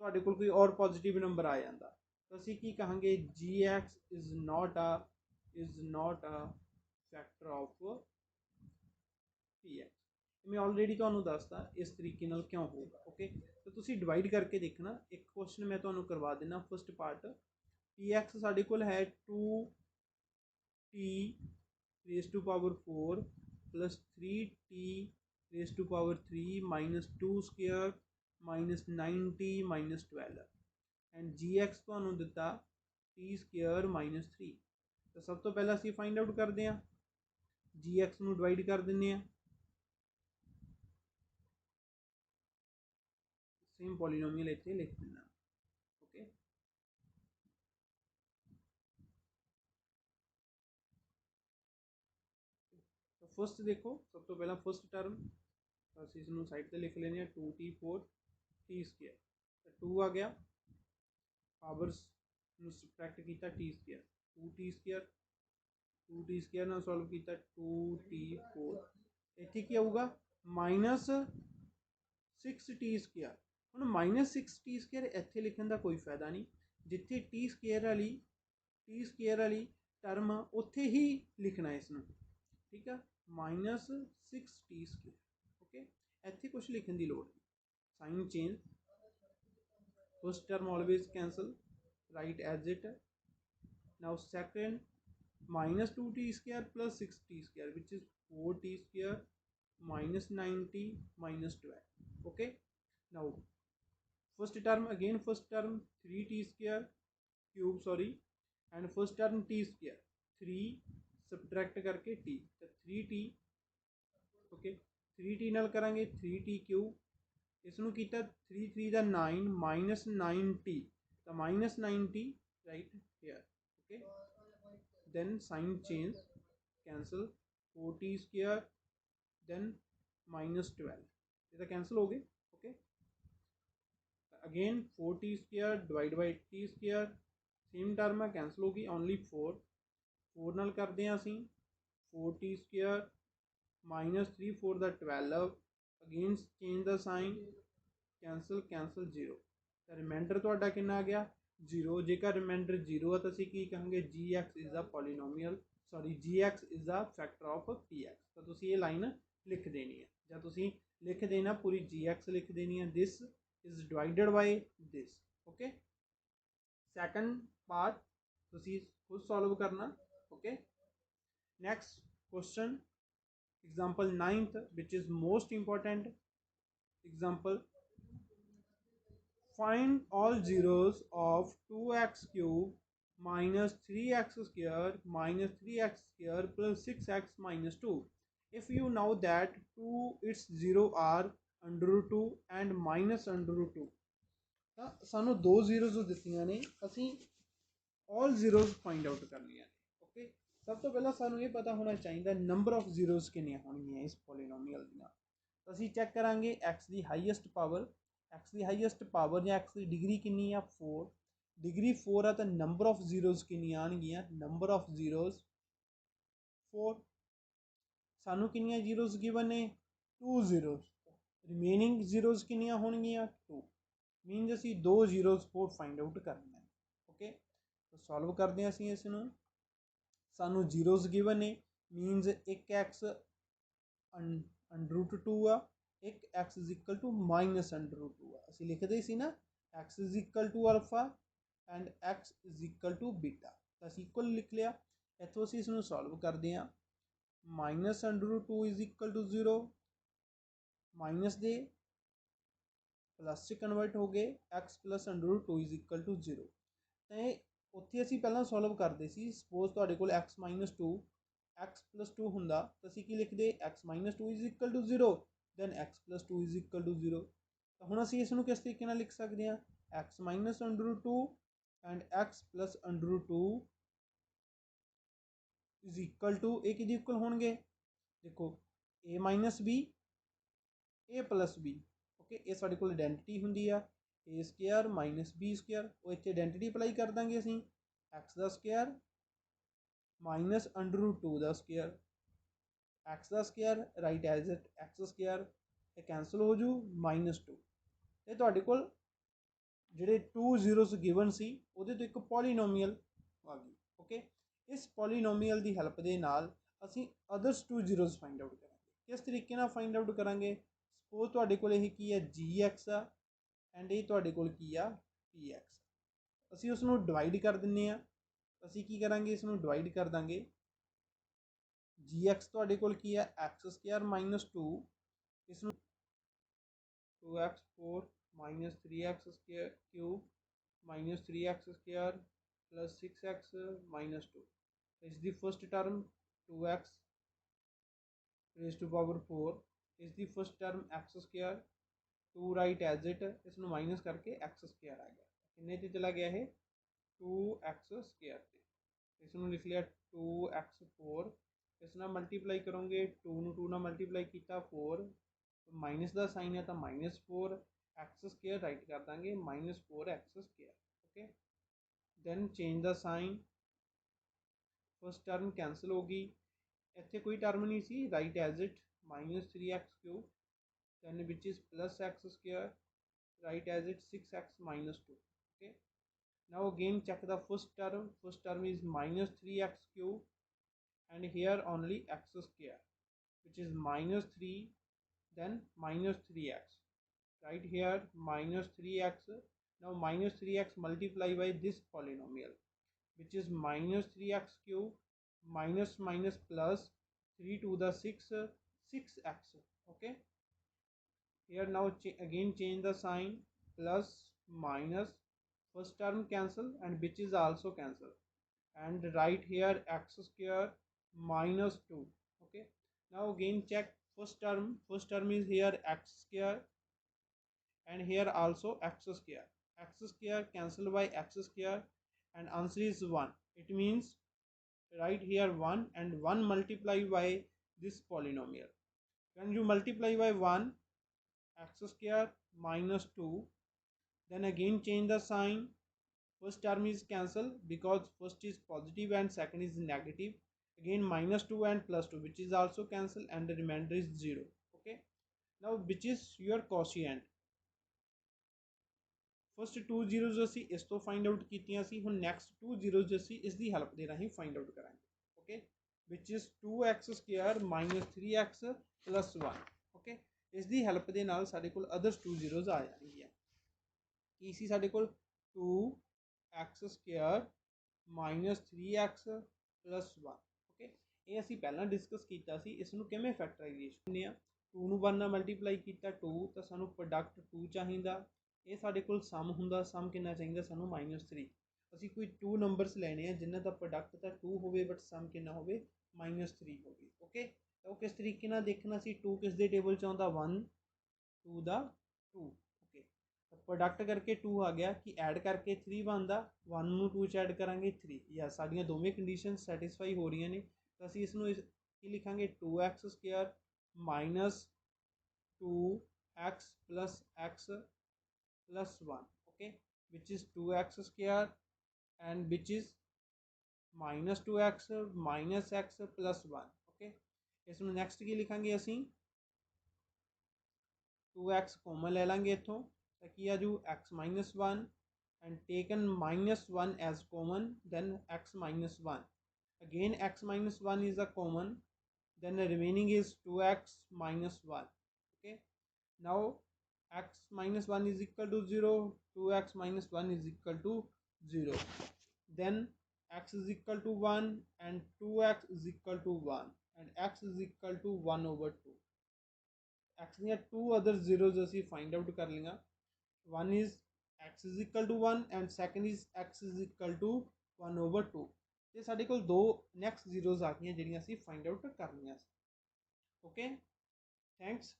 [SPEAKER 1] तुहाडे कोल कोई और पॉजिटिव नंबर आ जांदा, तो असीं की कहांगे gx is not a factor of px। मैं ऑलरेडी तुहानूं दसदा इस तरीके नाल क्यों होगा। ओके, तो तुसीं डिवाइड करके देखना। एक क्वेश्चन मैं तुहानूं करवा देना फस्ट पार्ट। px साडे कोल है 2t raise to power 4 plus 3t raise to power 3 minus 2 square minus 9t minus 12 and gx तुहानूं दिता t स्क्वायर माइनस 3। तो सब तो पहला असीं फाइंड आउट करते हैं, gx नूं डिवाइड कर दिंदे हैं, सेम पॉलीनोमियल इत्थे लिख देना। ओके, तो फस्ट देखो सब तो पहला फस्ट टर्म असीं इसनूं साइड ते लिख लेने 2t4 t स्क्वायर, तो 2 आ गया, पावर्स नूं सबट्रैक्ट कीता t स्क्वायर 2t स्क्वायर नाल सॉल्व कीता 2t4, इत्थे की आऊगा माइनस 6t स्क्वायर। ਹੁਣ -6t स्क्वायर ਇੱਥੇ ਲਿਖਣ ਦਾ ਕੋਈ ਫਾਇਦਾ ਨਹੀਂ, ਜਿੱਥੇ t स्क्वायर ਵਾਲੀ ਟਰਮ ਆ ਉੱਥੇ ਹੀ ਲਿਖਣਾ ਇਸ ਨੂੰ, ਠੀਕ ਆ, -6t स्क्वायर। ਓਕੇ, ਇੱਥੇ कुछ लिखने की लोड़ नहीं, sign change, first term always cancel, right as it. Now second -2t square plus 6t square which is 4t square minus 9t minus 12। Okay, now first term again, first term 3t square cube sorry and first term t square 3 subtract करके t, तो 3t। Okay, 3t नाल करांगे 3t cube, इसनूं कीता 3 3 दा 9 minus 9t, तो minus 9t right here. Okay, then sign change, cancel 4t square, then minus 12, ये तो cancel हो गए. Okay, again 4t square divided by t square, same term है, cancel होगी, only 4. 4 ਨਾਲ ਕਰਦੇ ਹਾਂ ਅਸੀਂ 4t square minus 3 4 the 12, again change the sign, cancel cancel 0, ਤਾਂ ਰਿਮਾਈਂਡਰ ਤੁਹਾਡਾ ਕਿੰਨਾ ਆ ਗਿਆ 0. ਜੇਕਰ ਰਿਮਾਈਂਡਰ 0 ਹੈ ਤਾਂ ਅਸੀਂ ਕੀ ਕਹਾਂਗੇ gx is a polynomial, sorry gx is a factor of px. ਤਾਂ ਤੁਸੀਂ ਇਹ ਲਾਈਨ ਲਿਖ ਦੇਣੀ ਹੈ, ਜਾਂ ਤੁਸੀਂ ਲਿਖ ਦੇਣਾ ਪੂਰੀ gx ਲਿਖ ਦੇਣੀ ਹੈ, this is divided by this. okay, second part ਤੁਸੀਂ ਖੁਦ ਸੋਲਵ ਕਰਨਾ. okay, next question, example 9th, which is most important example. Find all zeros of 2x cube minus 3x square minus 3x square plus 6x minus 2 if you know that 2 its 0 are under root 2 and minus under root 2. ਤਾਂ ਸਾਨੂੰ ਦੋ zeros ਦਿੱਤੀਆਂ ਨੇ, ਅਸੀਂ all zeros find out ਕਰਨੀਆਂ ਨੇ. Okay, ਸਭ ਤੋਂ ਪਹਿਲਾਂ ਸਾਨੂੰ ਇਹ ਪਤਾ ਹੋਣਾ ਚਾਹੀਦਾ ਨੰਬਰ ਆਫ ਜ਼ੀਰੋਜ਼ ਕਿੰਨੀਆਂ ਹੋਣਗੀਆਂ ਇਸ ਪੋਲੀਨੋਮੀਅਲ ਦੀਆਂ. ਅਸੀਂ ਚੈੱਕ ਕਰਾਂਗੇ x ਦੀ ਹਾਈਐਸਟ ਪਾਵਰ, x ਦੀ ਹਾਈਐਸਟ ਪਾਵਰ ਜਾਂ x ਦੀ ਡਿਗਰੀ ਕਿੰਨੀ ਆ 4. ਡਿਗਰੀ 4 ਆ ਤਾਂ ਨੰਬਰ ਆਫ ਜ਼ੀਰੋਜ਼ ਕਿੰਨੀਆਂ ਆਣਗੀਆਂ, ਨੰਬਰ ਆਫ ਜ਼ੀਰੋਜ਼ 4. ਸਾਨੂੰ ਕਿੰਨੀਆਂ ਜ਼ੀਰੋਜ਼ ਗਿਵਨ ਨੇ 2 ਜ਼ੀਰੋਜ਼, ਰਿਮੇਨਿੰਗ ਜ਼ੀਰੋਜ਼ ਕਿੰਨੀਆਂ ਹੋਣਗੀਆਂ 2, ਮੀਨਸ ਅਸੀਂ 2 ਜ਼ੀਰੋਜ਼ ਹੋਰ ਫਾਈਂਡ ਆਊਟ ਕਰਨਾ. ਓਕੇ, ਸੋਲਵ ਕਰਦੇ ਹਾਂ ਅਸੀਂ ਇਸ ਨੂੰ. ਸਾਨੂੰ ਜ਼ੀਰੋਜ਼ ਗਿਵਨ ਨੇ, ਮੀਨਸ 1x ਅੰਡਰ ਰੂਟ 2 ਆ, ਇੱਕ x is equal to minus under root 2 ਆ. ਅਸੀਂ ਲਿਖਦੇ ਸੀ ਨਾ x is equal to alpha and x is equal to beta, ਤਾਂ ਅਸੀਂ ਇਕੁਅਲ ਲਿਖ ਲਿਆ. ਇੱਥੋਂ ਅਸੀਂ ਇਸ ਨੂੰ ਸੋਲਵ ਕਰਦੇ ਹਾਂ. Minus under route 2 is equal to 0, minus ਦੇ ਪਲੱਸ 'ਚ ਕਨਵਰਟ ਹੋ ਗਏ, x plus under route 2 is equal to 0. ਤਾਂ ਉੱਥੇ ਅਸੀਂ ਪਹਿਲਾਂ ਸੋਲਵ ਕਰਦੇ ਸੀ, ਸਪੋਜ਼ ਤੁਹਾਡੇ ਕੋਲ x ਮਾਈਨਸ 2 x plus 2 ਹੁੰਦਾ ਤਾਂ ਅਸੀਂ ਕੀ ਲਿਖਦੇ x minus 2 is equal to 0, then x plus 2 is equal to 0. ਤਾਂ ਹੁਣ ਅਸੀਂ ਇਸ ਨੂੰ ਕਿਸ ਤਰੀਕੇ ਨਾਲ ਲਿਖ ਸਕਦੇ ਹਾਂ, x minus under root 2 and x plus under root 2 is equal to, ਇਹ ਕਿਹਦੇ ਇਕੁਅਲ ਹੋਣਗੇ, ਦੇਖੋ a minus b a plus b. Okay, ਇਹ ਸਾਡੇ ਕੋਲ ਆਇਡੈਂਟੀਟੀ ਹੁੰਦੀ ਆ a square minus b square, ਉਹ ਇੱਥੇ ਆਇਡੈਂਟੀਟੀ ਅਪਲਾਈ ਕਰ ਦਾਂਗੇ ਅਸੀਂ, x ਦਾ ਸਕੁਅਰ माइनस अंडर रूट 2 का स्क्वायर, एक्स का square right as it x square, ये कैंसल हो जू माइनस 2. तो तुहाडे कोल जिहड़े 2 जीरोस गिवन सी उहदे तो एक पॉलीनोमीअल आ गई. ओके, इस पॉलीनोमीअल की हैल्प के नाल असीं अदर्स 2 जीरोस फाइंड आउट करांगे. किस तरीके नाल फाइंड आउट करांगे, सपोज तुहाडे कोल इह की है जी एक्स आ एंड ये तुहाडे कोल की आ पी एक्स. असीं उस नूं डिवाइड कर दिंदे आ. ਅਸੀਂ ਕੀ ਕਰਾਂਗੇ, ਇਸ ਨੂੰ ਡਿਵਾਈਡ ਕਰ ਦਾਂਗੇ. gx ਤੁਹਾਡੇ ਕੋਲ ਕੀ ਹੈ x ਸਕੁਅਰ ਮਾਈਨਸ 2, ਇਸ ਨੂੰ 2x4 minus 3x square cube minus 3x square plus 6x minus 2. ਇਸ ਦੀ first term 2x raise to power 4, ਇਸ ਦੀ first term x square 2 right as it, ਇਸ ਨੂੰ ਮਾਈਨਸ ਕਰਕੇ x ਸਕੁਅਰ ਆ ਗਿਆ. ਕਿੰਨੇ 'ਤੇ ਚਲਾ ਗਿਆ ਇਹ 2x स्क्वायर से. इसमें लिख लिया 2x4, इस नाल मल्टीप्लाई करोगे 2 ਨੂੰ 2 ਨਾਲ मल्टीप्लाई किया 4, माइनस का साइन है तो -4 x स्क्वायर राइट कर देंगे -4x square. Okay, then change the sign, first term cancel होगी, इतने कोई टर्म नहीं सी, right as it -3x cube, then which is plus x square right as it 6x minus 2. ओके, now again check the first term is minus 3x cube and here only x square which is minus 3, then minus 3x, right here minus 3x. now minus 3x multiply by this polynomial which is minus 3x cube minus minus plus 3 to the 6 6x. okay, here now again change the sign, plus minus, first term cancel and which is also cancel, and write here x square minus 2. okay, now again check first term is here x square and here also x square cancel by x square and answer is 1. It means write here 1 and 1 multiplied by this polynomial. When you multiply by 1, x square minus 2, then again change the sign. First term is cancelled because first is positive and second is negative. Again minus 2 and plus 2, which is also cancelled, and the remainder is 0. Okay, now which is your quotient? First 2 zeros ਅਸੀਂ ਇਸ ਤੋਂ find out ਕੀਤੀਆਂ ਸੀ, ਹੁਣ next 2 zeros ਅਸੀਂ ਇਸ ਦੀ help ਦੇ ਰਾਹੀਂ find out ਕਰਾਂਗੇ. Okay, which is 2x square minus 3x plus 1. Okay, ਇਸ ਦੀ ਹੈਲਪ ਦੇ ਨਾਲ ਸਾਡੇ ਕੋਲ ਅਦਰਸ 2 zeros ਆ ਜਾਣਗੀਆਂ. ਕੀ ਸੀ ਸਾਡੇ ਕੋਲ? 2x square minus 3x plus 1. Okay, ਇਹ ਅਸੀਂ ਪਹਿਲਾਂ ਡਿਸਕਸ ਕੀਤਾ ਸੀ. ਇਸ ਨੂੰ ਕਿਵੇਂ ਫੈਕਟਰਾਈਜੇਸ਼ਨ ਹੁੰਦੇ ਆ? 2 ਨੂੰ 1 ਨਾਲ ਮਲਟੀਪਲਾਈ ਕੀਤਾ 2, ਤਾਂ ਸਾਨੂੰ ਪ੍ਰੋਡਕਟ 2 ਚਾਹੀਦਾ. ਇਹ ਸਾਡੇ ਕੋਲ ਸਮ ਹੁੰਦਾ. ਸਮ ਕਿੰਨਾ ਚਾਹੀਦਾ ਸਾਨੂੰ? -3. ਅਸੀਂ ਕੋਈ 2 ਨੰਬਰਸ ਲੈਣੇ ਆ ਜਿਨ੍ਹਾਂ ਦਾ ਪ੍ਰੋਡਕਟ ਤਾਂ 2 ਹੋਵੇ ਬਟ ਸਮ ਕਿੰਨਾ ਹੋਵੇ? -3 ਹੋਵੇ. ਓਕੇ, ਤਾਂ ਉਹ ਕਿਸ ਤਰੀਕੇ ਨਾਲ ਦੇਖਣਾ ਸੀ? 2 ਕਿਸ ਦੇ ਟੇਬਲ 'ਚ ਆਉਂਦਾ? 1 2 ਦਾ 2. ਓਕੇ, ਤਾਂ ਪ੍ਰੋਡਕਟ ਕਰਕੇ 2 ਆ ਗਿਆ. ਕਿ ਐਡ ਕਰਕੇ 3 ਬਣਦਾ. 1 ਨੂੰ 2 'ਚ ਐਡ ਕਰਾਂਗੇ 3. ਜਾਂ ਸਾਡੀਆਂ ਦੋਵੇਂ ਕੰਡੀਸ਼ਨ ਸੈਟਿਸਫਾਈ ਹੋ ਰਹੀਆਂ ਨੇ, ਤਾਂ ਅਸੀਂ ਇਸ ਨੂੰ ਕੀ ਲਿਖਾਂਗੇ? 2x square minus 2x plus x plus 1. okay, which is 2x square and which is minus 2x minus x plus 1. okay, इसमें next की लिखांगे असी 2x कॉमन ले लेंगे इथों, तो की आजू x minus 1 and taken minus 1 as common, then x minus 1. again x minus 1 is a common, then the remaining is 2x minus 1. okay, now x minus 1 is equal to 0, 2x minus 1 is equal to 0, then x is equal to 1 and 2x is equal to 1 and x is equal to 1 over 2. x ਦੀਆਂ 2 other zeros ਅਸੀਂ find out ਕਰ ਲਈਆਂ. one is x is equal to 1 and second is x is equal to 1 over 2. ਤੇ ਸਾਡੇ ਕੋਲ ਦੋ next zeros ਆ ਗਈਆਂ ਜਿਹੜੀਆਂ ਅਸੀਂ find out ਕਰਨੀਆਂ ਸੀ. okay, thanks.